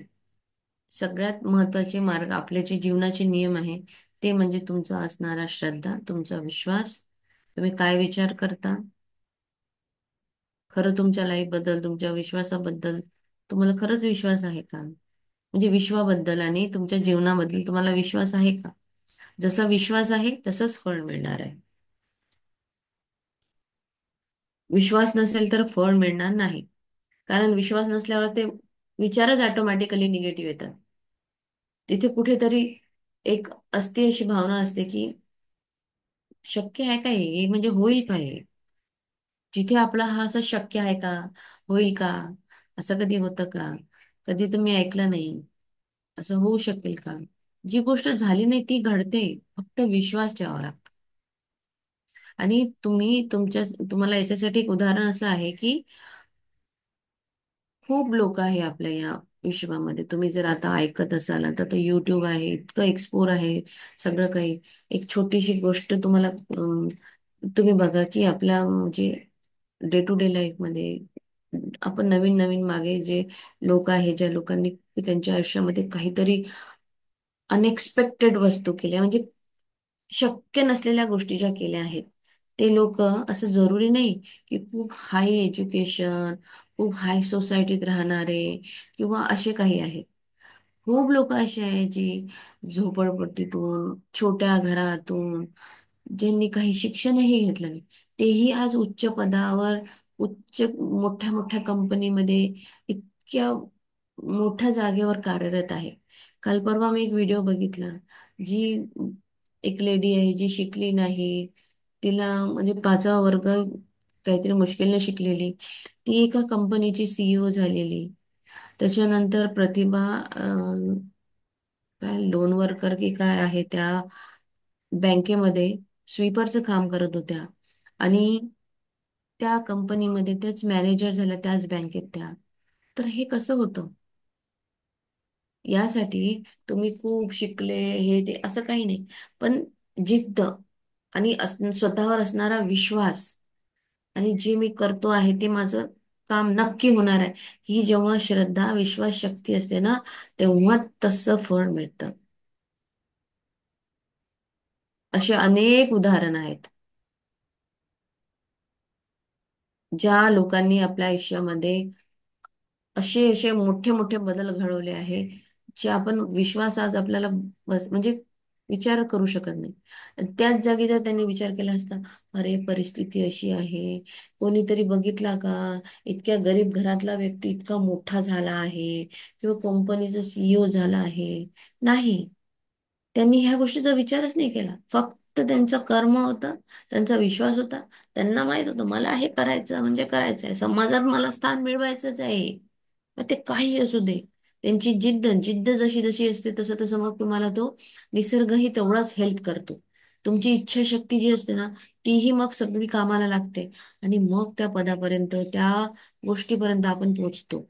सगळ्यात महत्वाचे मार्ग आपले जे जीवनाचे नियम आहे ते म्हणजे तुमचा असणारा श्रद्धा, तुमचा विश्वास. तुम्ही काय विचार करता? खरं तुमच्या लाईफ बद्दल, तुमच्या विश्वासाबद्दल तुम्हाला खरंच विश्वास आहे का? म्हणजे विश्वाबद्दल आणि तुमच्या जीवनाबद्दल तुम्हाला विश्वास आहे का? जसा विश्वास आहे तसंच फळ मिळणार आहे. विश्वास नसेल तर फळ मिळणार नाही. कारण विश्वास नसल्यावर ते विचारच ऑटोमॅटिकली निगेटिव्ह येतात. तिथे कुठेतरी एक असते अशी भावना असते की शक्य आहे का हे? म्हणजे होईल का हे? जिथे आपला हा असं शक्य आहे का? होईल का? असं कधी होतं का? कधी तुम्ही ऐकलं नाही. असं होऊ शकेल का? जी गोष्ट झाली नाही ती घडते. फक्त विश्वास ठेवावा लागतो. आणि तुम्हाला याच्यासाठी एक उदाहरण असं आहे की खूप लोक आहे आपल्या या विश्वामध्ये. तुम्ही जर आता ऐकत असाल आता तर युट्यूब आहे, इतकं एक्सप्लोर आहे सगळं काही. एक छोटीशी गोष्ट तुम्हाला तुम्ही बघा की आपल्या म्हणजे डे टू डे लाईफ मध्ये आपण नवीन नवीन मागे जे लोक आहे ज्या लोकांनी त्यांच्या आयुष्यामध्ये काहीतरी अनएक्सपेक्टेड वस्तू केल्या म्हणजे शक्य नसलेल्या गोष्टी ज्या केल्या आहेत. ते लोक असं जरुरी नाही की खूप हाय एज्युकेशन, खूप हाय सोसायटीत राहणारे किंवा असे काही आहेत. खूप लोक असे आहेत जी झोपडपट्टीतून, छोट्या घरातून, ज्यांनी काही शिक्षणही घेतलं नाही, तेही आज उच्च पदावर, मोठ्या मोठ्या कंपनीमध्ये, इतक्या मोठ्या जागेवर कार्यरत आहे. काल परवा मी एक व्हिडिओ बघितला. जी एक लेडी आहे जी शिकली नाही, तिला म्हणजे 5वा वर्ग काहीतरी मुश्किलने शिकलेली, ती एका कंपनीची सीईओ झालेली. त्याच्यानंतर प्रतिभा काय लोन वर्कर की काय आहे त्या बँकेमध्ये स्वीपरचं काम करत होत्या आणि त्या कंपनीमध्ये त्याच मॅनेजर झाल्या त्याच बँकेत त्या. तर हे कसं होतं? यासाठी तुम्ही खूप शिकले हे ते असं काही नाही. पण जिद्द आणि स्वतःवर असणारा विश्वास आणि जे मी करतो आहे ते माझं काम नक्की होणार आहे, ही जेव्हा श्रद्धा, विश्वास, शक्ती असते ना, तेव्हा तसं फळ मिळतं. असे अनेक उदाहरण आहेत ज्या लोकांनी आपल्या आयुष्यामध्ये असे असे मोठे मोठे बदल घडवले आहे, जे आपण विश्वास आज आपल्याला म्हणजे विचार करू शकत नाही. त्याच जागी जर त्यांनी विचार केला असता, अरे परिस्थिती अशी आहे, कोणीतरी बघितला का, इतक्या गरीब घरातला व्यक्ती इतका मोठा झाला आहे किंवा कंपनीचा सीईओ झाला आहे. नाही, त्यांनी ह्या गोष्टीचा विचारच नाही केला. फक्त त्यांचं कर्म होतं, त्यांचा विश्वास होता. त्यांना माहित होतं मला हे करायचं म्हणजे करायचं आहे, समाजात मला स्थान मिळवायचंच आहे. मग ते काही असू दे. त्यांची जिद्द जिद्द जशी जशी असते तसं तसं मग तुम्हाला तो निसर्गही तेवढाच हेल्प करतो. तुमची इच्छाशक्ती जी असते ना, तीही मग सगळी कामाला लागते आणि मग त्या पदापर्यंत, त्या गोष्टीपर्यंत आपण पोहोचतो.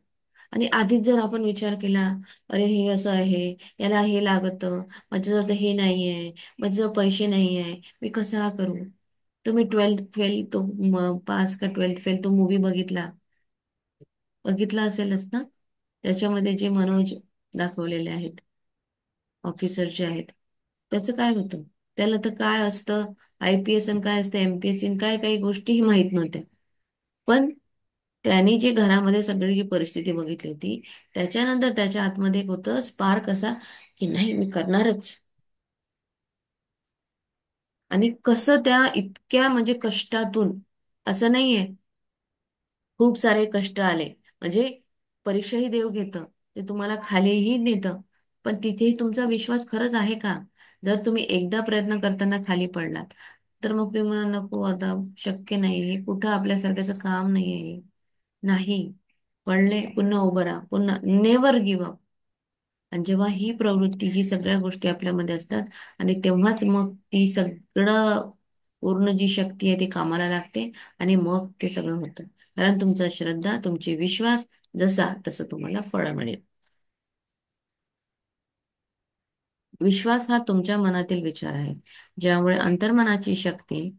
आणि आधीच जर आपण विचार केला, अरे हे असं आहे, याला हे लागतं, माझ्याजवळ तर हे नाही आहे, माझ्याजवळ पैसे नाही आहे, मी कसा करू? तुम्ही 12th फेल तो पास का 12th फेल तो मूवी बघितला असेलच ना. त्याच्यामध्ये जे मनोज दाखवलेले आहेत, ऑफिसर जे आहेत, त्याचं काय होतं? त्याला तर काय असतं, आयपीएस आणि काय असतं एमपीएससी काय काही गोष्टीही माहित नव्हत्या. पण त्यांनी जे घरामध्ये सगळी जी परिस्थिती बघितली होती, त्याच्यानंतर त्याच्या आतमध्ये एक होतं स्पार्क असा, की नाही मी करणारच. आणि कसं त्या इतक्या म्हणजे कष्टातून, असं नाहीये खूप सारे कष्ट आले, म्हणजे परीक्षाही देव घेतं, ते तुम्हाला खालीही नेतं, पण तिथेही तुमचा विश्वास खरंच आहे का? जर तुम्ही एकदा प्रयत्न करताना खाली पडलात, तर मग तुम्ही म्हणाल नको आता, शक्य नाही, हे कुठं आपल्यासारख्याचं काम नाही आहे. नाही, पडले पुन्हा उभं राहा, पुन्हा नेव्हर गिव्ह अप. आणि जेव्हा ही प्रवृत्ती, ही सगळ्या गोष्टी आपल्यामध्ये असतात, आणि तेव्हाच मग ती सगळं पूर्ण जी शक्ती आहे ती कामाला लागते, आणि मग ते सगळं होतं. कारण तुमचा श्रद्धा, तुमचे विश्वास जसा तसं तुम्हाला फळ मिळेल. विश्वास हा तुमच्या मनातील विचार आहे, ज्यामुळे अंतर्मनाची शक्ती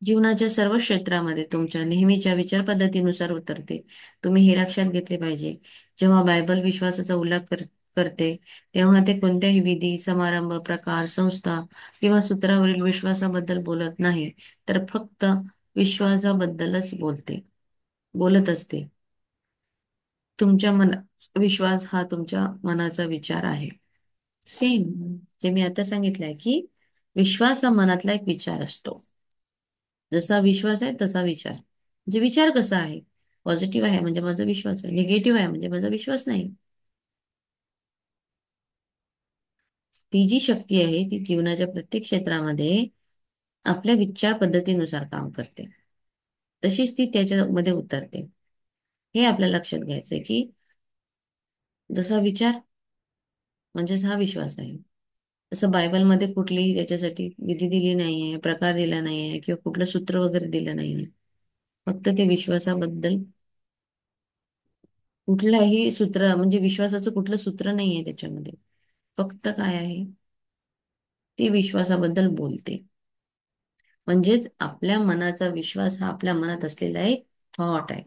जीवनाच्या सर्व क्षेत्रामध्ये तुमच्या नेहमीच्या विचार पद्धतीनुसार उतरते. तुम्ही हे लक्षात घेतले पाहिजे. जेव्हा बायबल विश्वासाचा उल्लेख करते, तेव्हा ते कोणत्याही विधी, समारंभ, प्रकार, संस्था किंवा सूत्रावरील विश्वासाबद्दल बोलत नाही, तर फक्त विश्वासाबद्दलच बोलत असते. तुमच्या मनात विश्वास हा तुमच्या मनाचा विचार आहे. सेम जे मी आता सांगितलंय, की विश्वास हा मनातला एक विचार असतो. जसा विश्वास आहे तसा विचार. म्हणजे विचार कसा आहे? पॉझिटिव्ह आहे म्हणजे माझा विश्वास आहे, निगेटिव्ह आहे म्हणजे माझा विश्वास नाही. ती जी शक्ती आहे ती जीवनाच्या प्रत्येक क्षेत्रामध्ये आपल्या विचार पद्धतीनुसार काम करते. तशीच ती त्याच्यामध्ये उतरते. हे आपल्या लक्षात घ्यायचंय, की जसा विचार म्हणजेच हा विश्वास आहे. तसं बायबलमध्ये कुठलीही त्याच्यासाठी विधी दिली नाहीये, प्रकार दिला नाहीये, किंवा कुठलं सूत्र वगैरे दिलं नाहीये. फक्त ते विश्वासाबद्दल कुठलाही सूत्र, म्हणजे विश्वासाचं कुठलं सूत्र नाहीये त्याच्यामध्ये. फक्त काय आहे, ती विश्वासाबद्दल बोलते. म्हणजेच आपल्या मनाचा विश्वास हा आपल्या मनात असलेला एक थॉट आहे.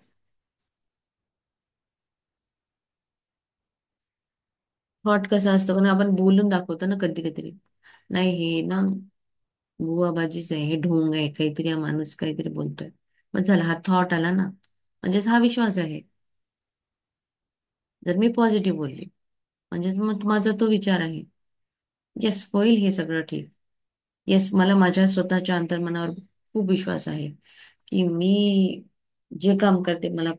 थॉट कसा असतो, कारण आपण बोलून दाखवतो ना कधी कधी, नाही हे ना बुवाबाजीच आहे, हे ढोंग आहे, काहीतरी हा माणूस काहीतरी बोलतोय. मग झाला, हा थॉट आला ना, म्हणजेच हा विश्वास आहे. जर मी पॉझिटिव्ह बोलली, म्हणजेच मग माझा तो विचार आहे, येस होईल हे सगळं ठीक. येस, मला माझ्या स्वतःच्या अंतर्मनावर खूप विश्वास आहे, की मी जे काम करते मला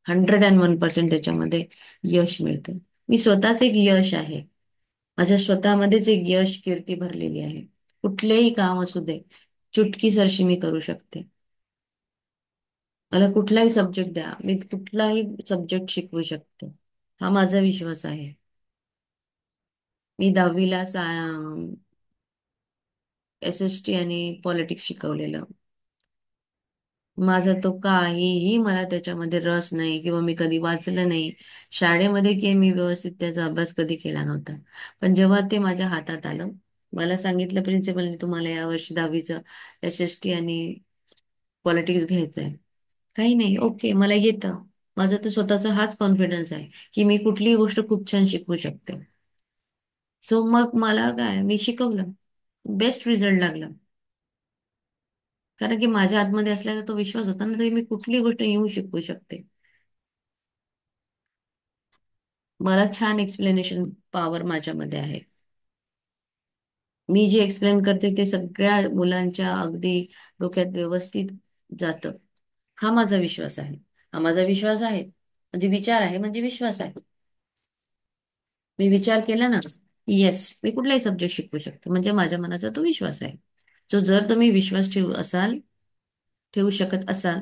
101% त्याच्यामध्ये यश मिळतं. मी स्वतःच एक यश आहे. माझ्या स्वतःमध्येच एक यश कीर्ती भरलेली आहे. कुठलेही काम असू दे, चुटकी सरशी मी करू शकते. मला कुठलाही सब्जेक्ट द्या, मी कुठलाही सब्जेक्ट शिकवू शकते. हा माझा विश्वास आहे. मी 10वी ला SST आणि पॉलिटिक्स शिकवलेलं. माझा तो काहीही, मला त्याच्यामध्ये रस नाही, किंवा मी कधी वाचलं नाही. शाळेमध्ये की मी व्यवस्थित त्याचा अभ्यास कधी केला नव्हता. पण जेव्हा ते माझ्या हातात आलं, मला सांगितलं प्रिन्सिपलने तुम्हाला यावर्षी 10वीचं SST आणि पॉलिटिक्स घ्यायचं आहे. काही नाही, ओके, मला येतं. माझा तर स्वतःचा हाच कॉन्फिडन्स आहे, की मी कुठलीही गोष्ट खूप छान शिकवू शकते. सो मग मला काय, मी शिकवलं. बेस्ट रिझल्ट लागला. कारण की माझ्या आतमध्ये असलेला तो विश्वास होता ना, तरी मी कुठली गोष्ट येऊ शिकवू शकते. मला छान एक्सप्लेनेशन पॉवर माझ्यामध्ये आहे. मी जे एक्सप्लेन करते ते सगळ्या मुलांच्या अगदी डोक्यात व्यवस्थित जातं. हा माझा विश्वास आहे. हा माझा विश्वास आहे म्हणजे विचार आहे, म्हणजे विश्वास आहे. मी विचार केला ना, येस मी कुठलाही सब्जेक्ट शिकवू शकते, म्हणजे माझ्या मनाचा तो विश्वास आहे. जो जर तुम्ही विश्वास ठेवू शकत असाल,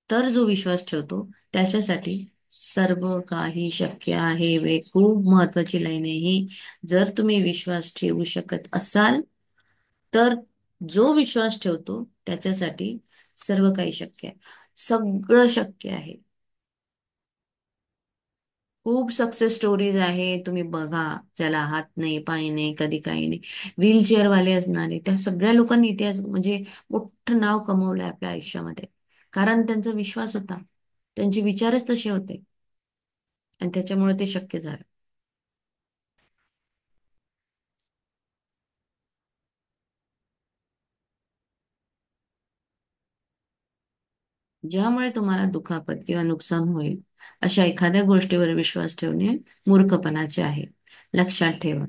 तर जो विश्वास ठेवतो त्याच्यासाठी सर्व काही शक्य आहे. वे खूप महत्वाची लाईन आहे ही. जर तुम्ही विश्वास ठेवू शकत असाल, तर जो विश्वास ठेवतो त्याच्यासाठी सर्व काही शक्य आहे. सगळं शक्य आहे. खूप सक्सेस स्टोरीज आहे, तुम्ही बघा. ज्याला हात नाही, पाय नाही, कधी काही नाही, व्हीलचेअर वाले असणारे, त्या सगळ्या लोकांनी इतिहास म्हणजे मोठं नाव कमवलंय आपल्या आयुष्यामध्ये. कारण त्यांचा विश्वास होता, त्यांचे विचारच तसे होते, आणि त्याच्यामुळे ते शक्य झालं. ज्यामुळे तुम्हाला दुखापत किंवा नुकसान होईल अशा एखाद्या गोष्टीवर विश्वास ठेवणे मूर्खपणाचे आहे. लक्षात ठेवा,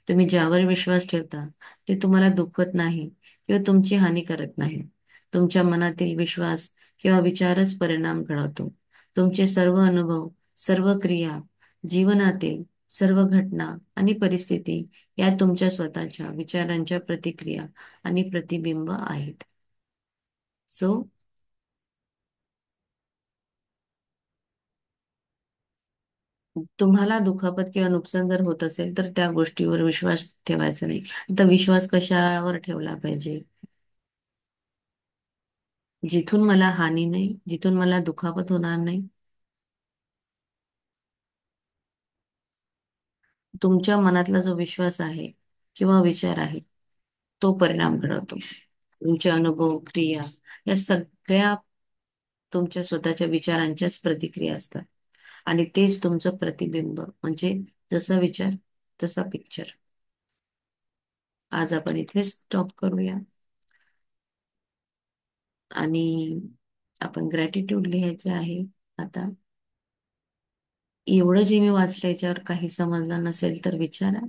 तुम्ही ज्यावर विश्वास ठेवता ते तुम्हाला दुखवत नाही किंवा तुमची हानी करत नाही. तुमच्या मनातील विश्वास किंवा विचारच परिणाम घडवतो. तुमचे सर्व अनुभव, सर्व क्रिया, जीवनातील सर्व घटना आणि परिस्थिती या तुमच्या स्वतःच्या विचारांच्या प्रतिक्रिया आणि प्रतिबिंब आहेत. सो तुम्हाला दुखापत किंवा नुकसान जर होत असेल तर त्या गोष्टीवर विश्वास ठेवायचा नाही. आता विश्वास कशावर ठेवला पाहिजे? जिथून मला हानी नाही, जिथून मला दुखापत होणार नाही, तुमच्या मनातला जो विश्वास आहे किंवा विचार आहे तो परिणाम घडवतो. तुमचे अनुभव, क्रिया या सगळ्या तुमच्या स्वतःच्या विचारांच्याच प्रतिक्रिया असतात आणि तेच तुमचं प्रतिबिंब म्हणजे जसा विचार तसा पिक्चर. आज आपण इथेच स्टॉप करूया आणि आपण ग्रॅटिट्यूड लिहायचं आहे. आता एवढं जे मी वाचलं याच्यावर काही समजलं नसेल तर विचारा.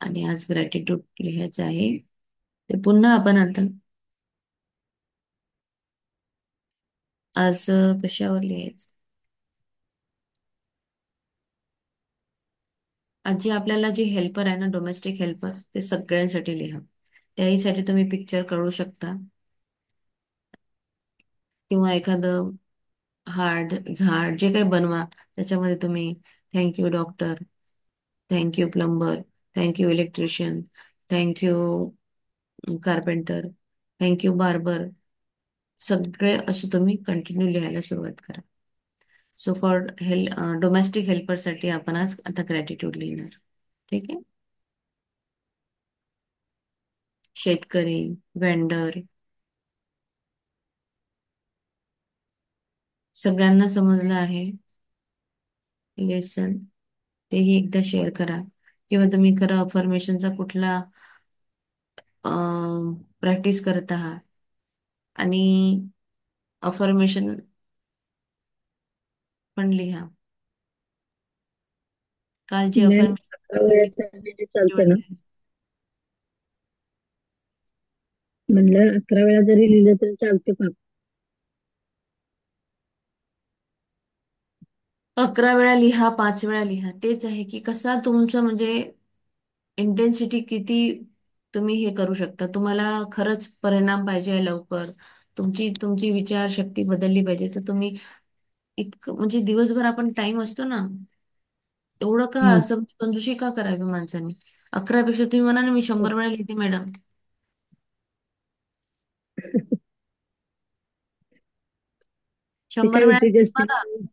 आणि आज ग्रॅटिट्यूड लिहायचं आहे ते पुन्हा आपण आता आज कशावर लिहायचं? आज जे आपल्याला जे हेल्पर आहे ना, डोमेस्टिक हेल्पर, ते सगळ्यांसाठी लिहा. त्याहीसाठी तुम्ही पिक्चर काढू शकता किंवा एखादं हार्ड झाड जे काही बनवा त्याच्यामध्ये तुम्ही thank you doctor, thank you plumber, thank you electrician, thank you carpenter, thank you barber, सगळे असं तुम्ही कंटिन्यू लिहायला सुरुवात करा. सो फॉर डोमेस्टिक हेल्परसाठी आपण आज आता ग्रॅटिट्यूड लिहिणार. ठीक आहे. शेतकरी, वेंडर, सगळ्यांना समजलं आहे लेसन, तेही एकदा शेअर करा किंवा तुम्ही खरं अफर्मेशनचा कुठला प्रॅक्टिस करत आहात आणि अफर्मेशन पण लिहा. काल जे मॅम, अफर्मेशन 11 ते वेळा लिहिलं चालतं ना? लिहा. म्हणलं 11 वेळा जरी लिहिलं तरी चालते का? 11 वेळा लिहा, 5 वेळा लिहा, तेच आहे की कसा तुमचं म्हणजे इंटेन्सिटी किती तुम्ही हे करू शकता. तुम्हाला खरंच परिणाम पाहिजे लवकर, तुमची तुमची विचारशक्ती बदलली पाहिजे तर तुम्ही इतकं म्हणजे दिवसभर आपण टाइम असतो ना, एवढं का हम्म. असं कंजूशी का करावी माणसाने? 11 पेक्षा तुम्ही म्हणा ना मी 100 वेळा लिहिते मॅडम. ते शंभर काय वेळा उपयोगी असते बघा. मॅम?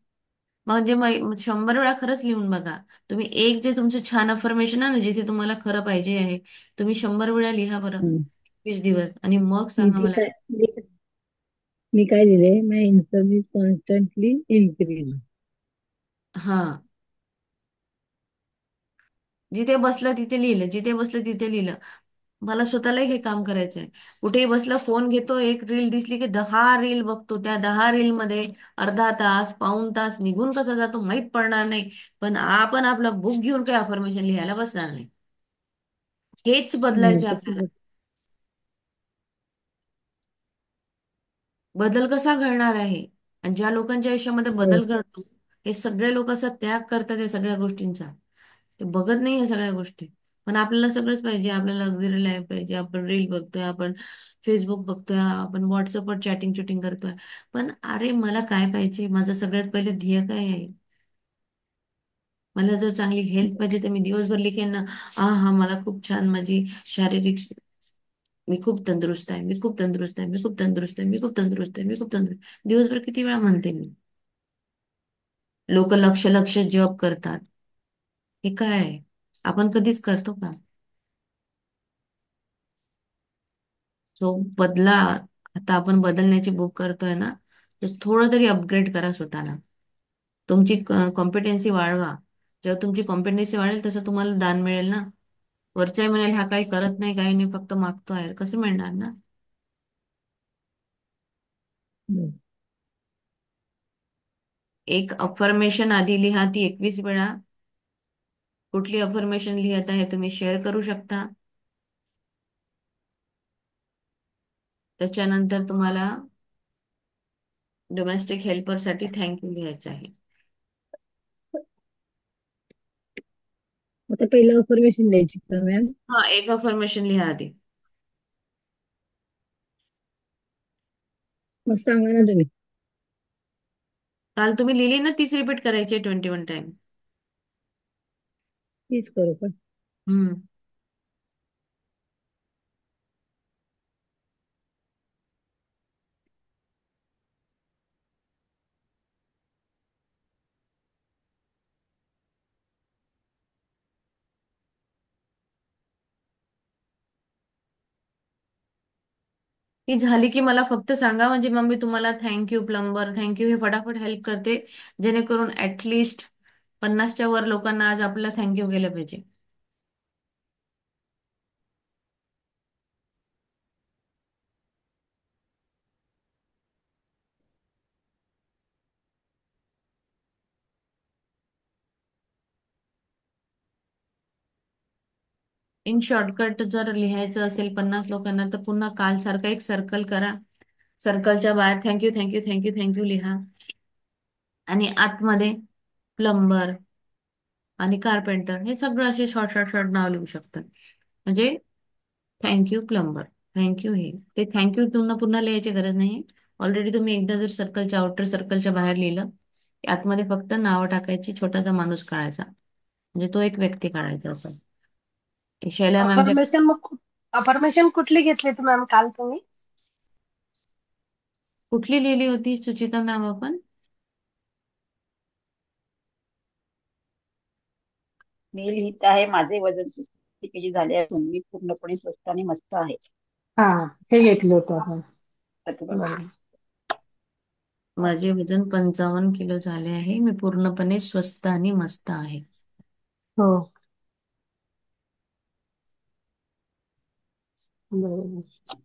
म्हणजे 100 वेळा खरंच लिहून बघा. तुम्ही एक जे तुमचं छान अफर्मेशन आहे ना, जिथे तुम्हाला खरं पाहिजे आहे, तुम्ही 100 वेळा लिहा बरं. हम्म. 20 दिवस आणि मग मी सांगा मी मला. काय मी, मी काय लिहिले, माय इन्कम इज कॉन्स्टंटली इन्क्रीज. हा, जिथे बसलं तिथे लिहिलं, जिथे बसलं तिथे लिहिलं. मला स्वतःलाही हे काम करायचंय. कुठेही बसला फोन घेतो, एक रील दिसली की 10 रील बघतो. त्या 10 रील मध्ये अर्धा तास, पाऊण तास निघून कसा जातो माहित पडणार नाही. पण आपण आपलं बुक घेऊन काही अफर्मेशन लिहायला बसणार नाही. हेच बदलायचं आपल्याला. तसंच. बदल कसा घडणार आहे? आणि ज्या लोकांच्या आयुष्यामध्ये हो. बदल घडतो हे सगळे लोक असा त्याग करतात या सगळ्या गोष्टींचा. ते बघत नाही या सगळ्या गोष्टी. पण आपल्याला सगळंच पाहिजे. आपल्याला लक्झरी लाईफ पाहिजे. आपण रील बघतोय, आपण फेसबुक बघतोय, आपण व्हॉट्सअपवर चॅटिंग चुटिंग करतोय. पण अरे मला काय पाहिजे? माझं सगळ्यात पहिले ध्येय काय आहे? मला जर चांगली हेल्थ पाहिजे तर मी दिवसभर लिखेन ना, हा हा मला खूप छान माझी शारीरिक, मी खूप तंदुरुस्त आहे, मी खूप तंदुरुस्त आहे, मी खूप तंदुरुस्त आहे, मी खूप तंदुरुस्त आहे, मी खूप तंदुरुस्त. दिवसभर किती वेळा म्हणते मी? लोक लक्ष लक्ष जप करतात. हे काय आहे? आपण कधीच करतो का? सो बदला. आता आपण बदलण्याची बुक करतोय ना, तर थोडं तरी अपग्रेड करा स्वतःला. तुमची कॉम्पिटेन्सी वाढवा. जेव्हा तुमची कॉम्पिटेन्सी वाढेल तसं तुम्हाला दान मिळेल ना. वरचाही म्हणेल हा काही करत नाही, काही नाही, फक्त मागतो आहे, कसं मिळणार ना? हम्म. एक अफर्मेशन आधी लिहा, ती 21 वेळा. कुठली अफर्मेशन लिहित आहे तुम्ही शेअर करू शकता. त्याच्यानंतर तुम्हाला डोमेस्टिक हेल्परसाठी थँक्यू लिहायचं आहे. आता पहिलं अफर्मेशन द्यायची का मॅम? हा, एक अफर्मेशन लिहा आधी. मग सांगा ना तुम्ही. काल तुम्ही लिहिली ना, तीच रिपीट करायची 21 टाइम. तीच करू का? हम्म. ती झाली की मला फक्त सांगा, म्हणजे मग मी तुम्हाला थँक्यू प्लंबर, थँक्यू हे फटाफट हेल्प करते, जेणेकरून ऍटलिस्ट 50च्या वर लोकांना आज आपल्याला थँक्यू केलं पाहिजे. इन शॉर्टकट जर लिहायचं असेल 50 लोकांना, तर पुन्हा काल सारखा एक सर्कल करा. सर्कलच्या बाहेर थँक्यू थँक्यू थँक्यू थँक्यू लिहा, आणि आतमध्ये प्लंबर आणि कार्पेंटर हे सगळं असे शॉर्ट शॉर्ट शॉर्ट नाव लिहू शकतात. म्हणजे थँक्यू प्लंबर, थँक्यू हे, ते थँक्यू पुन्हा पुन्हा लिहायची गरज नाही. ऑलरेडी तुम्ही एकदा जर सर्कलच्या आउटर सर्कलच्या बाहेर लिहिलं, आतमध्ये फक्त नाव टाकायची, छोटासा माणूस काढायचा, म्हणजे तो एक व्यक्ती काढायचा असं. शैला मॅमच्या अफर्मेशन मग अफर्मेशन कुठली घेतली होती मॅम काल तुम्ही? कुठली लिहिली होती सुचिता मॅम आपण? मी लिहित आहे, माझे वजन 60 kg झाले असून मी पूर्णपणे स्वस्थ आणि मस्त आहे. हा, हे घेतलं होतं आपण. प्रतिभा. बरोबर. माझे वजन 55 किलो झाले आहे, मी पूर्णपणे स्वस्थ आणि मस्त आहे. हो. बरोबर.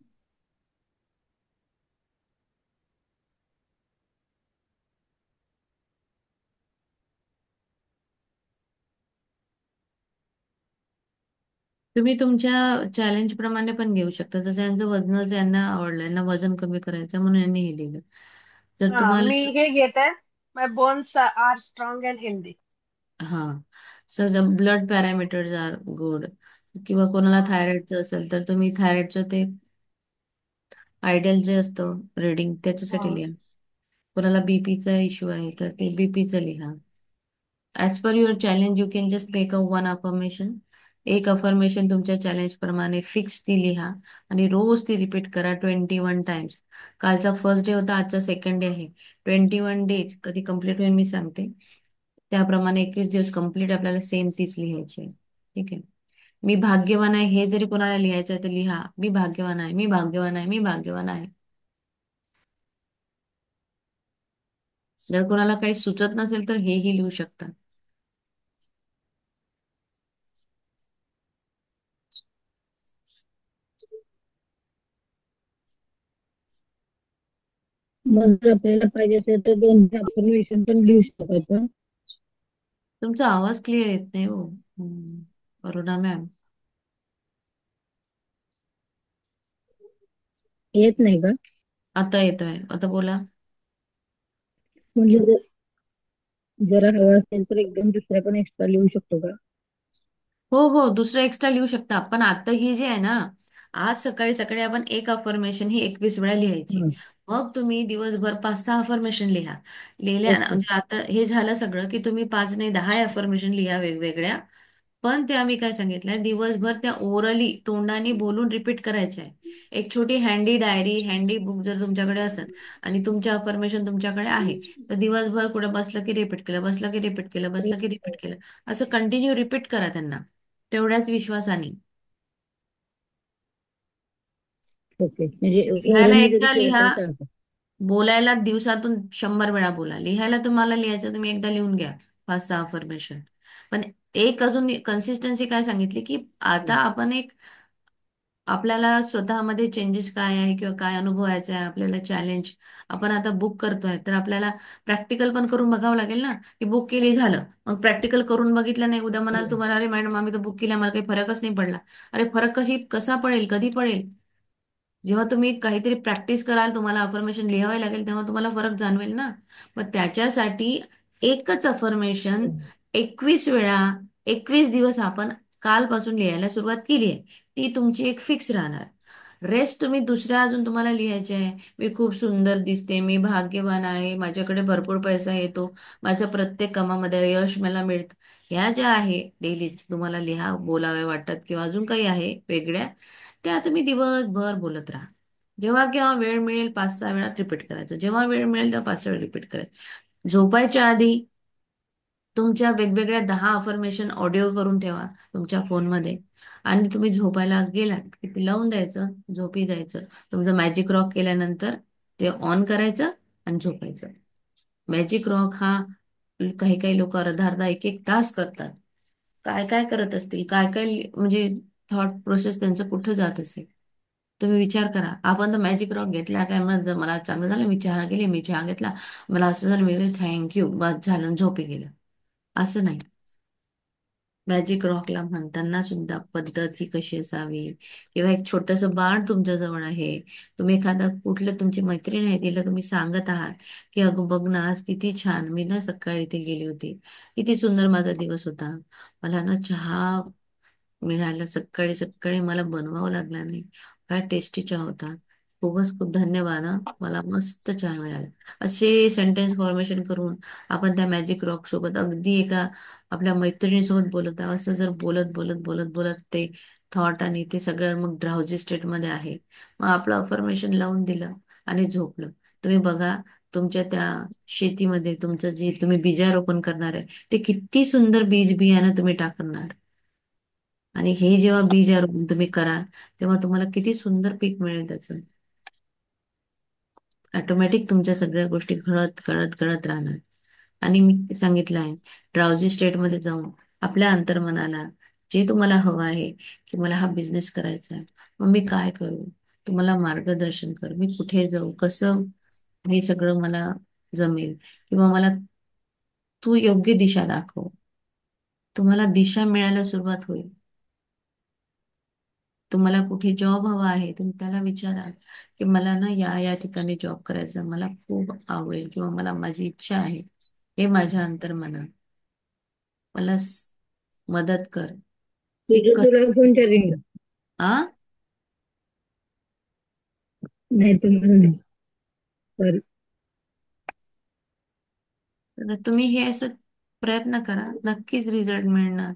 तुम्ही तुमच्या चॅलेंज प्रमाणे पण घेऊ शकता, जसं यांचं वजनच यांना आवडलं, यांना वजन कमी करायचं म्हणून यांनी हे लिहिलं. जर हा, मी तुम्हाला हे घेत आहे. My bones are strong and healthy. हा, sir blood parameters are good, किंवा कोणाला हा. थायरॉइडचं असेल तर तुम्ही थायरॉइडचं ते आयडियल जे असतं रिडिंग त्याच्यासाठी हा. लिहा. कोणाला बीपीचा इश्यू आहे तर ते बीपीचं लिहा. As per your challenge you can just make a one affirmation. एक अफर्मेशन तुमच्या चॅलेंज प्रमाणे फिक्स ती लिहा, आणि रोज ती रिपीट करा 21 टाइम्स. कालचा फर्स्ट डे होता, आजचा सेकंड डे आहे. 21 डेज कधी कंप्लीट होईल मी सांगते. त्याप्रमाणे 21 दिवस कंप्लीट आपल्याला सेम तीच लिहायची आहे. ठीक आहे. मी भाग्यवान आहे हे जरी कोणाला लिहायचं आहे तर लिहा, मी भाग्यवान आहे, मी भाग्यवान आहे, मी भाग्यवान आहे. जर कोणाला काही सुचत नसेल तर हेही लिहू शकता. मग जर आपल्याला पाहिजे असेल तर दोन अफर्मेशन पण लिहू शकतो आपण. तुमचा आवाज क्लिअर येत नाही हो. अरुणा मॅम. येत नाही का? आता येतोय, आता बोला. म्हणजे जरा हवा असेल तर एकदम दुसऱ्या पण एक्स्ट्रा लिहू शकतो का? हो हो, दुसरं एक्स्ट्रा लिहू शकता, पण आता ही जी आहे ना, आज सकाळी सकाळी आपण एक अफर्मेशन ही 21 वेळा लिहायची. हं. मग तुम्ही दिवसभर 5-6 अफर्मेशन लिहा. लिहिल्या ओके. म्हणजे आता हे झालं सगळं की तुम्ही 5 नाही 10 अफर्मेशन लिहा वेगवेगळ्या. पण त्या मी काय सांगितलंय, दिवसभर त्या ओरली तोंडाने बोलून रिपीट करायच्या आहे. एक छोटी हँडी डायरी, हँडी बुक जर तुमच्याकडे असेल आणि तुमच्या अफर्मेशन तुमच्याकडे आहे, तर दिवसभर कुठे बसलं की रिपीट केलं, बसलं की रिपीट केलं, बसलं की रिपीट केलं, असं कंटिन्यू रिपीट करा त्यांना, तेवढ्याच विश्वासाने. ओके, म्हणजे लिहायला ओरली जरी एकदा केलं लिहा, तरी चालतं. बोलायला दिवसातून 100 वेळा बोला. लिहायला तुम्हाला लिहायचं, तुम्ही एकदा लिहून घ्या 5-6 अफर्मेशन. पण एक अजून कन्सिस्टन्सी काय सांगितली की आता हं. आपण एक आपल्याला स्वतःमध्ये चेंजेस काय आहे किंवा काय अनुभवायचा आहे, आपल्याला चॅलेंज. आपण आता बुक करतोय तर आपल्याला प्रॅक्टिकल पण करून बघावं लागेल ना, की बुक केली झालं, मग प्रॅक्टिकल करून बघितलं नाही, उद्या म्हणाल तुम्हाला, अरे मॅडम आम्ही तर बुक केल्या, मला काही फरकच नाही पडला. अरे फरक कसा पडेल, कधी पडेल? जेव्हा तुम्ही काहीतरी प्रॅक्टिस कराल, तुम्हाला अफर्मेशन लिहावे लागेल, तेव्हा तुम्हाला फरक जाणवेल ना. मग त्याच्यासाठी एकच अफर्मेशन 21 वेळा, 21 दिवस आपण कालपासून लिहायला सुरुवात केली आहे, ती तुमची एक फिक्स राहणार. रेस्ट तुम्ही दुसऱ्या अजून तुम्हाला लिहायचे आहे. मी खूप सुंदर दिसते, मी भाग्यवान आहे, माझ्याकडे भरपूर पैसा येतो, माझ्या प्रत्येक कामामध्ये यश मला मिळतं. ह्या ज्या आहे डेलीच तुम्हाला लिहा बोलाव्या वाटतात किंवा अजून काही आहे वेगळ्या, त्या तुम्ही दिवसभर बोलत राहा. जेव्हा केव्हा वेळ मिळेल 5-6 वेळा रिपीट करायचं, जेव्हा वेळ मिळेल तेव्हा 5 वेळा रिपीट करायचं. झोपायच्या आधी तुमच्या वेगवेगळ्या 10 अफर्मेशन ऑडिओ करून ठेवा तुमच्या फोनमध्ये, आणि तुम्ही झोपायला गेलात की ते लावून द्यायचं, झोपी द्यायचं. तुमचं मॅजिक रॉक केल्यानंतर ते ऑन करायचं आणि झोपायचं. मॅजिक रॉक हा काही काही लोक अर्धा अर्धा 1-1 तास करतात. काय काय करत असतील, काय काय म्हणजे थॉट प्रोसेस त्यांचं कुठं जात असेल. तुम्ही विचार करा. आपण तर मॅजिक रॉक घेतला काय, म्हणत मला चांगलं झालं, मी चहा गेले, मी चहा घेतला, मला असं झालं, मी थँक्यू, बस झालं आणि झोपी गेलं. असं नाही. मॅजिक रॉकला म्हणताना सुद्धा पद्धत ही कशी असावी, किंवा एक छोटस बाळ तुमच्या जवळ आहे, तुम्ही एखादा कुठलं तुमची मैत्रीण आहे तिला तुम्ही सांगत आहात की अगं बघ ना आज किती छान, मी ना सकाळी इथे गेली होती, किती सुंदर माझा दिवस होता, मला ना चहा मिळाला सकाळी सकाळी, मला बनवावं लागला नाही, काय टेस्टी चहा होता, खूपच खूप धन्यवाद हा, मला मस्त चहा मिळाला. असे सेंटेन्स फॉर्मेशन करून आपण त्या मॅजिक रॉक सोबत अगदी एका आपल्या मैत्रिणीसोबत बोलत आहोत असं जर बोलत बोलत बोलत बोलत ते थॉट आणि ते सगळं मग ड्राउजी स्टेटमध्ये आहे, मग आपलं अफर्मेशन लावून दिलं आणि झोपलं. तुम्ही बघा, तुमच्या त्या शेतीमध्ये तुमचं जे तुम्ही बीजारोपण करणार आहे, ते किती सुंदर बीज बियाणं तुम्ही टाकणार. आणि हे जेव्हा बीजारोपण तुम्ही कराल, तेव्हा तुम्हाला किती सुंदर पीक मिळेल त्याचं. ऑटोमॅटिक तुमच्या सगळ्या गोष्टी घडत घडत घडत राहणार. आणि मी सांगितलं आहे, ड्राउजी स्टेटमध्ये जाऊन आपल्या अंतर्मनाला जे तुम्हाला हवं आहे, की मला हा बिझनेस करायचा आहे, मग मी काय करू, तुम्हाला मार्गदर्शन कर, मी कुठे जाऊ, कसं हे सगळं मला जमेल, किंवा मला तू योग्य दिशा दाखव. तुम्हाला दिशा मिळायला सुरुवात होईल. तुम्हाला कुठे जॉब हवा आहे, तुम्ही त्याला विचारा की मला ना या या ठिकाणी जॉब करायचा, मला खूप आवडेल किंवा मला माझी इच्छा आहे, हे माझ्या अंतर्मनात मला मदत कर. मी तुझं कच तुला फोनच्या रिंग आ नाही तुम्हाला नाही. सॉरी. तर तुम्ही हे असं प्रयत्न करा, नक्कीच रिझल्ट मिळणार.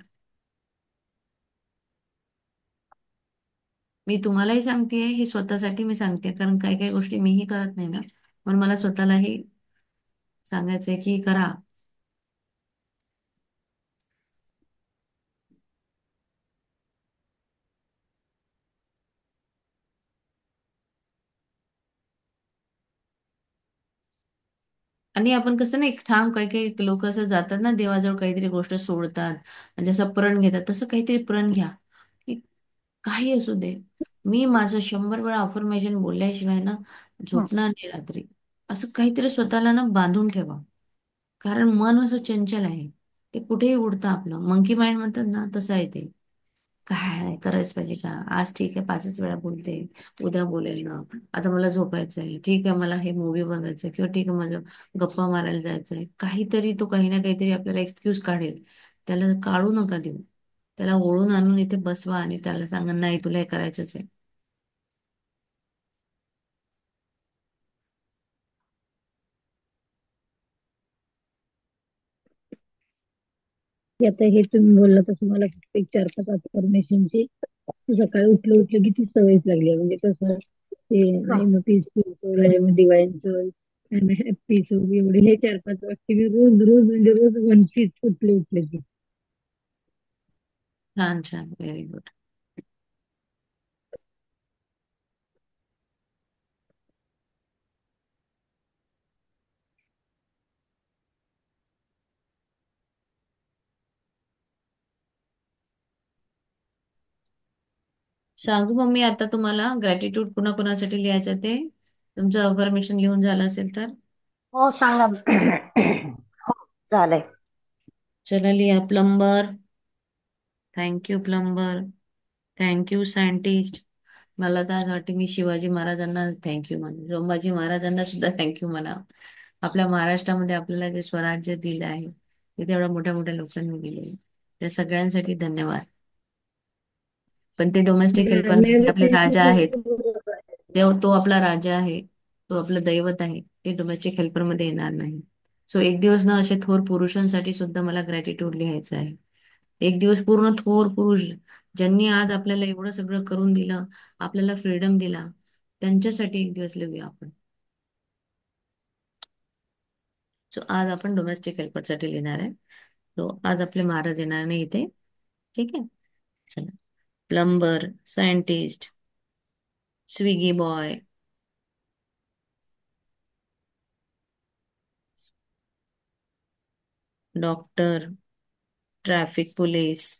मी तुम्हालाही सांगतेय, हे स्वतःसाठी मी सांगते, कारण काही काही गोष्टी मीही करत नाही ना, पण मला स्वतःलाही सांगायचंय की करा. आणि आपण कसं नाही, ठाम काही काही लोक असं जातात ना देवाजवळ, काहीतरी गोष्ट सोडतात म्हणजे असं प्रण घेतात, तसं काहीतरी प्रण घ्या की काही असू दे, मी माझं 100 वेळा अफर्मेशन बोलल्याशिवाय ना झोपणार नाही रात्री. असं काहीतरी स्वतःला ना बांधून ठेवा. कारण मन असं चंचल आहे, ते कुठेही उडतं, आपलं मंकी माइंड म्हणतात ना, तसं आहे ते. काय करायचं पाहिजे का, आज ठीक आहे 5च वेळा बोलते, उद्या बोलेल ना, आता मला झोपायचं आहे, ठीक आहे मला हे मूवी बघायचं किंवा ठीक आहे माझं गप्पा मारायला जायचंय, काहीतरी तो काही ना काहीतरी आपल्याला एक्सक्यूज काढेल. त्याला काढू नका देऊ, त्याला ओढून आणून इथे बसवा आणि त्याला सांगा नाही तुला हे करायचंच आहे. की आता हे तुम्ही बोलला तसं मला एक 4-5 अफर्मेशनची सकाळी उठलं उठलं की ती सवयच लागली आहे. म्हणजे कसं ते I am peaceful soul, I am divine soul, I am happy soul, एवढे हे 4-5 वाक्य मी रोज रोज म्हणजे रोज म्हणतीच उठले उठले की. छान छान, व्हेरी गुड. सांगू मम्मी आता तुम्हाला ग्रॅटिट्यूड कुणाकुणासाठी लिहायचं ते, तुमचं अफर्मेशन लिहून झालं असेल तर. हो सांगा. हो, झालंय. चला लिहा. Plumber, thank you plumber. Thank you scientist. मला तर आज वाटते मी शिवाजी महाराजांना थँक्यू म्हणा, संभाजी महाराजांना सुद्धा थँक्यू म्हणा. आपल्या महाराष्ट्रामध्ये आपल्याला जे स्वराज्य दिलं आहे ते तेवढ्या मोठ्या मोठ्या लोकांनी दिले, त्या सगळ्यांसाठी धन्यवाद. पण ते डोमेस्टिक हेल्पर नाही, आपले राजा आहेत. तो आपला राजा आहे, तो आपलं दैवत आहे, ते डोमेस्टिक हेल्पर मध्ये येणार नाही. सो एक दिवस ना असे थोर पुरुषांसाठी सुद्धा मला ग्रॅटिट्यूड लिहायचं आहे. एक दिवस पूर्ण थोर पुरुष, ज्यांनी आज आपल्याला एवढं सगळं करून दिलं, आपल्याला फ्रीडम दिला, त्यांच्यासाठी एक दिवस लिहूया आपण. सो आज आपण डोमेस्टिक हेल्परसाठी लिहिणार आहे. सो आज आपले महाराज येणार नाही इथे. ठीक आहे, चला. Plumber, scientist, Swiggy boy, doctor, traffic police,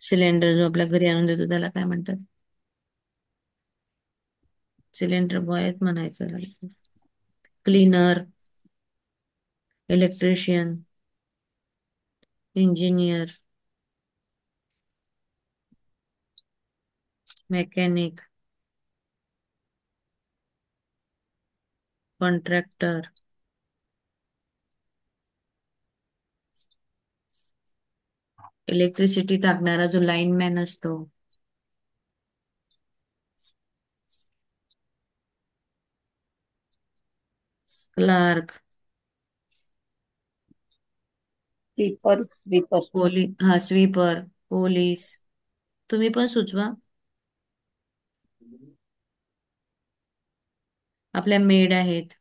cylinder जो आपल्या घरी आणून देतो त्याला काय म्हणतात? सिलेंडर बॉयच म्हणायचं. Cleaner, electrician, engineer, mechanic, contractor, electricity टाकणारा जो लाईनमॅन असतो, clerk, sweeper sweeper. Sweeper, police. तुम्ही पण सुचवा. आपल्या मेड आहेत,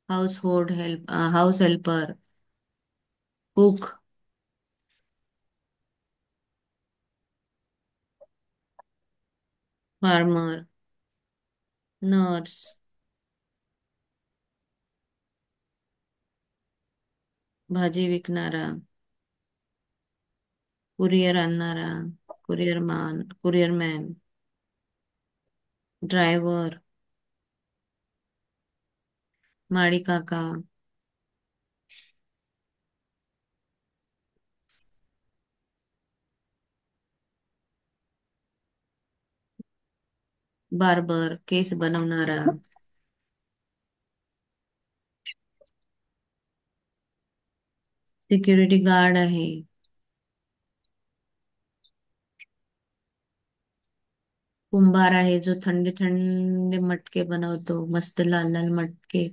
house helper, cook, farmer, nurse, भाजी विकणारा, कुरिअर आणणारा, कुरिअरमॅन, ड्रायव्हर, माळी काका, बार्बर, केस बनवणारा, सिक्युरिटी गार्ड आहे, कुंभार आहे जो थंडे थंडे मटके बनवतो, मस्त लाल लाल मटके.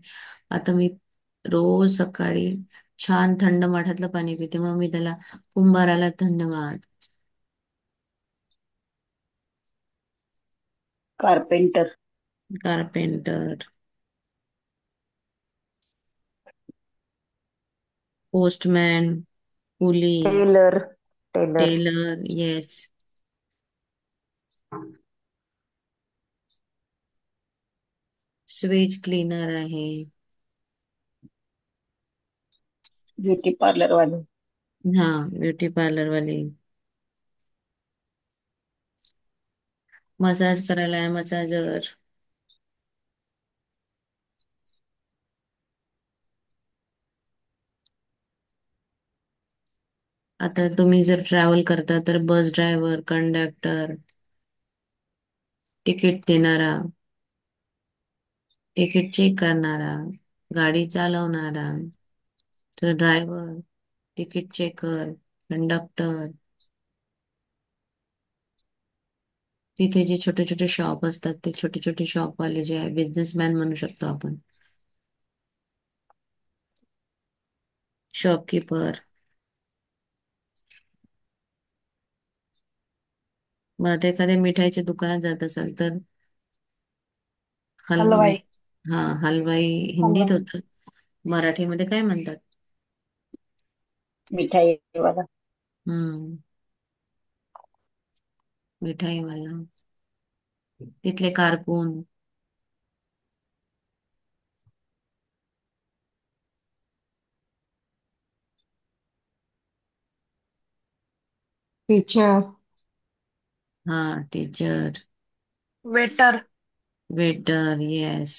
आता मी रोज सकाळी छान थंड माठातलं पाणी पिते, मग मी त्याला कुंभाराला धन्यवाद. कारपेंटर. कारपेंटर, पोस्टमॅन, कुली, tailor. Tailor. Tailor, yes. Sewage cleaner आहे. ब्युटी पार्लर वाले. हा, ब्युटी पार्लर वाली. मसाज करायला आहे, मसाजर. आता तुम्ही जर ट्रॅव्हल करता तर बस ड्रायव्हर, कंडक्टर, तिकीट देणारा, तिकीट चेक करणारा, गाडी चालवणारा, तर ड्रायव्हर, तिकीट चेकर, कंडक्टर. तिथे जे छोटे छोटे शॉप असतात ते छोटे छोटे शॉपवाले जे आहे, बिझनेसमॅन म्हणू शकतो आपण. शॉपकीपर. मग आता एखाद्या मिठाईच्या दुकानात जात असाल तर हलवाई. हलवाई. हा, हलवाई हिंदीत हलवाई. होतं, मराठीमध्ये काय म्हणतात? मिठाई वाला. हम्म, मिठाईवाला. तिथले कारकून. टीचर, हा, teacher. Waiter, waiter, yes.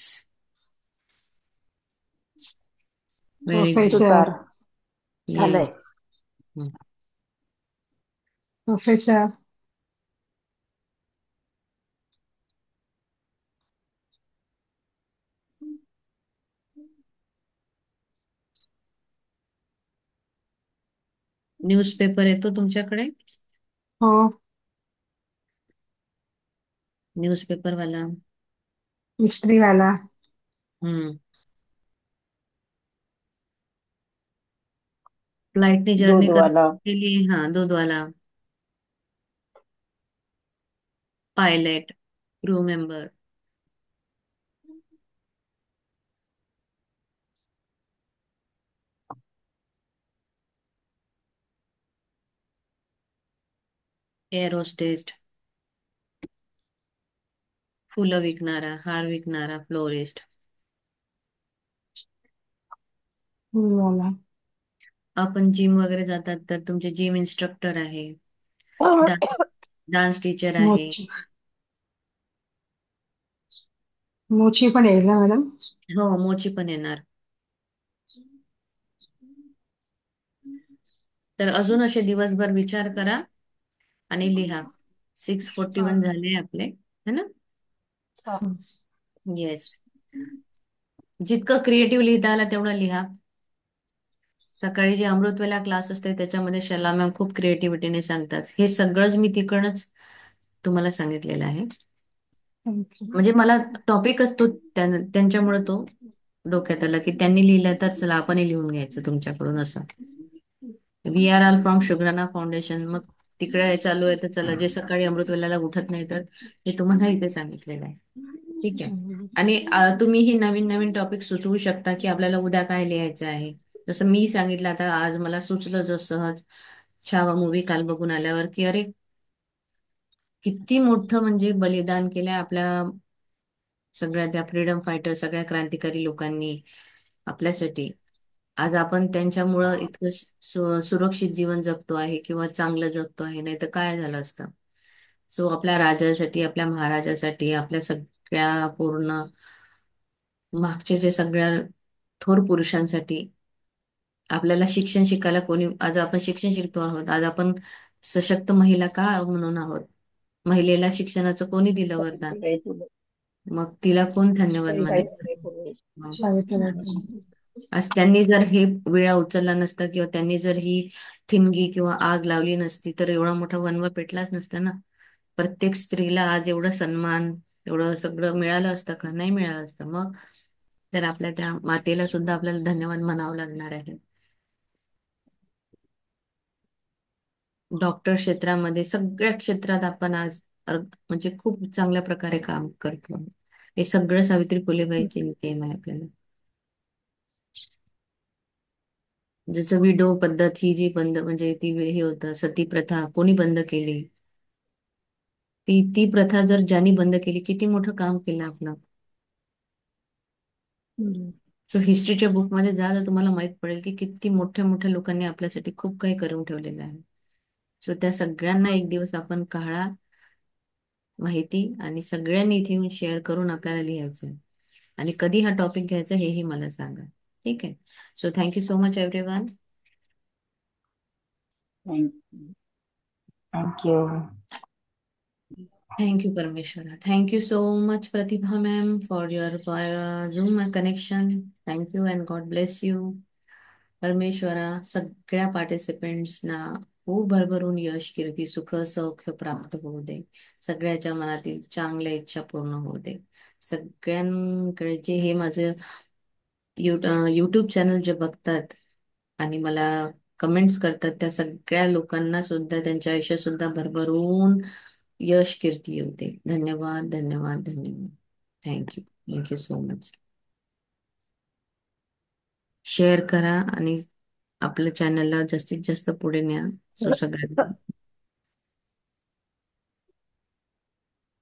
Very good. Professor, सुतार येस. झालंय. प्रोफेसर, न्यूजपेपर येतो तुमच्याकडे? हो, न्यूजपेपरवाला. इस्त्रीवाला, हम्म. फ्लाईटने जर्नी करत दूधवाला, केली, हा, दूधवाला. Pilot, crew member. Air hostess. फुलं विकणारा, हार विकणारा, फ्लोरिस्ट. फुलवाला, आपण जिम वगैरे जातात तर तुमचे जिम इन्स्ट्रक्टर आहे. डान्स टीचर आहे. मोची, मोची पण येईल ना मॅडम? हो, मोची पण येणार. तर अजून असे दिवसभर विचार करा आणि लिहा. 6:41 झाले आपले, है ना? येस. जितकं क्रिएटिव्ह लिहिता आला तेवढं लिहा. सकाळी जे अमृतवेला क्लास असते त्याच्यामध्ये शैला मॅम खूप क्रिएटिव्हिटीने सांगतात. हे सगळंच मी तिकडनंच तुम्हाला सांगितलेलं आहे. थँक्यू. म्हणजे मला टॉपिक असतो त्यांच्यामुळे तो डोक्यात आला की त्यांनी लिहिलं तर चला आपणही लिहून घ्यायचं तुमच्याकडून असं. वी आर ऑल फ्रॉम शुग्राना फाउंडेशन. मग तिकडे चालू आहे तर चला, जे सकाळी अमृतवेल्याला उठत नाही तर हे तुम्हाला इथे सांगितलेलं आहे. ठीक आहे. आणि तुम्ही ही नवीन नवीन टॉपिक सुचवू शकता की आपल्याला उद्या काय लिहायचं आहे. जसं मी सांगितलं, आता आज मला सुचलं जो सहज छावा मूवी काल बघून आल्यावर की अरे किती मोठं म्हणजे बलिदान केलंय आपल्या सगळ्या त्या फ्रीडम फायटर, सगळ्या क्रांतिकारी लोकांनी आपल्यासाठी. आज आपण त्यांच्यामुळं इतकं सुरक्षित जीवन जगतो आहे किंवा चांगलं जगतो आहे, नाही तर काय झालं असतं. सो आपल्या राजासाठी, आपल्या महाराजासाठी, आपल्या सगळ्या पूर्ण मागच्या जे सगळ्या थोर पुरुषांसाठी आपल्याला शिक्षण शिकायला कोणी, आज आपण शिक्षण शिकतो आहोत, आज आपण सशक्त महिला का म्हणून आहोत. महिलेला शिक्षणाचं कोणी दिलं वरदान? सावित्रीबाई फुले, मग तिला कोण धन्यवाद सावित्रीबाई मानेल? फुले फुले. मग सावित्रीबाई. आज त्यांनी जर हे विळा उचलला नसता किंवा त्यांनी जर ही ठिणगी किंवा आग लावली नसती तर एवढा मोठा वनवा पेटलाच नसता ना. प्रत्येक स्त्रीला आज एवढं सन्मान, एवढं सगळं मिळालं असतं का? नाही मिळालं असतं. मग तर आपल्या त्या मातेला सुद्धा आपल्याला धन्यवाद म्हणावं लागणार आहे. डॉक्टर क्षेत्रामध्ये, सगळ्या क्षेत्रात आपण आज म्हणजे खूप चांगल्या प्रकारे काम करतो. हे सगळं सावित्री फुलेबाईची देण आहे आपल्याला. जसं विडो पद्धत ही जी बंद, म्हणजे ती हे होतं, सती प्रथा कोणी बंद केली? ती प्रथा जर ज्यांनी बंद केली, किती मोठं काम केलं आपलं. सो हिस्ट्रीच्या बुकमध्ये जा, तर तुम्हाला माहित पडेल की किती मोठ्या मोठ्या लोकांनी आपल्यासाठी खूप काही करून ठेवलेलं आहे. सो त्या सगळ्यांना एक दिवस आपण काढा माहिती आणि सगळ्यांनी इथे येऊन शेअर करून आपल्याला लिहायचं आहे. आणि कधी हा टॉपिक घ्यायचा हेही मला सांगा. ठीक आहे. So thank you so much everyone. Thank you. Thank you, Parameshwara. Thank you so much, Pratibha ma'am, for your Zoom connection. Thank you and God bless you. परमेश्वरा सगळ्या पार्टिसिपेंट्सना खूप भरभरून यश, कीर्ती, सुख, सौख्य प्राप्त होऊ दे. सगळ्याच्या मनातील चांगल्या इच्छा पूर्ण होऊ दे. सगळ्यांकडे जे हे माझं युट्यूब चॅनल जे बघतात आणि मला कमेंट्स करतात त्या सगळ्या लोकांना सुद्धा त्यांच्या आयुष्यात सुद्धा भरभरून यश, कीर्ती येऊ दे. धन्यवाद, धन्यवाद, धन्यवाद. Thank you. Thank you so much. Share करा आणि आपल्या चॅनलला जास्तीत जास्त पुढे न्या. सो सगळ्यांना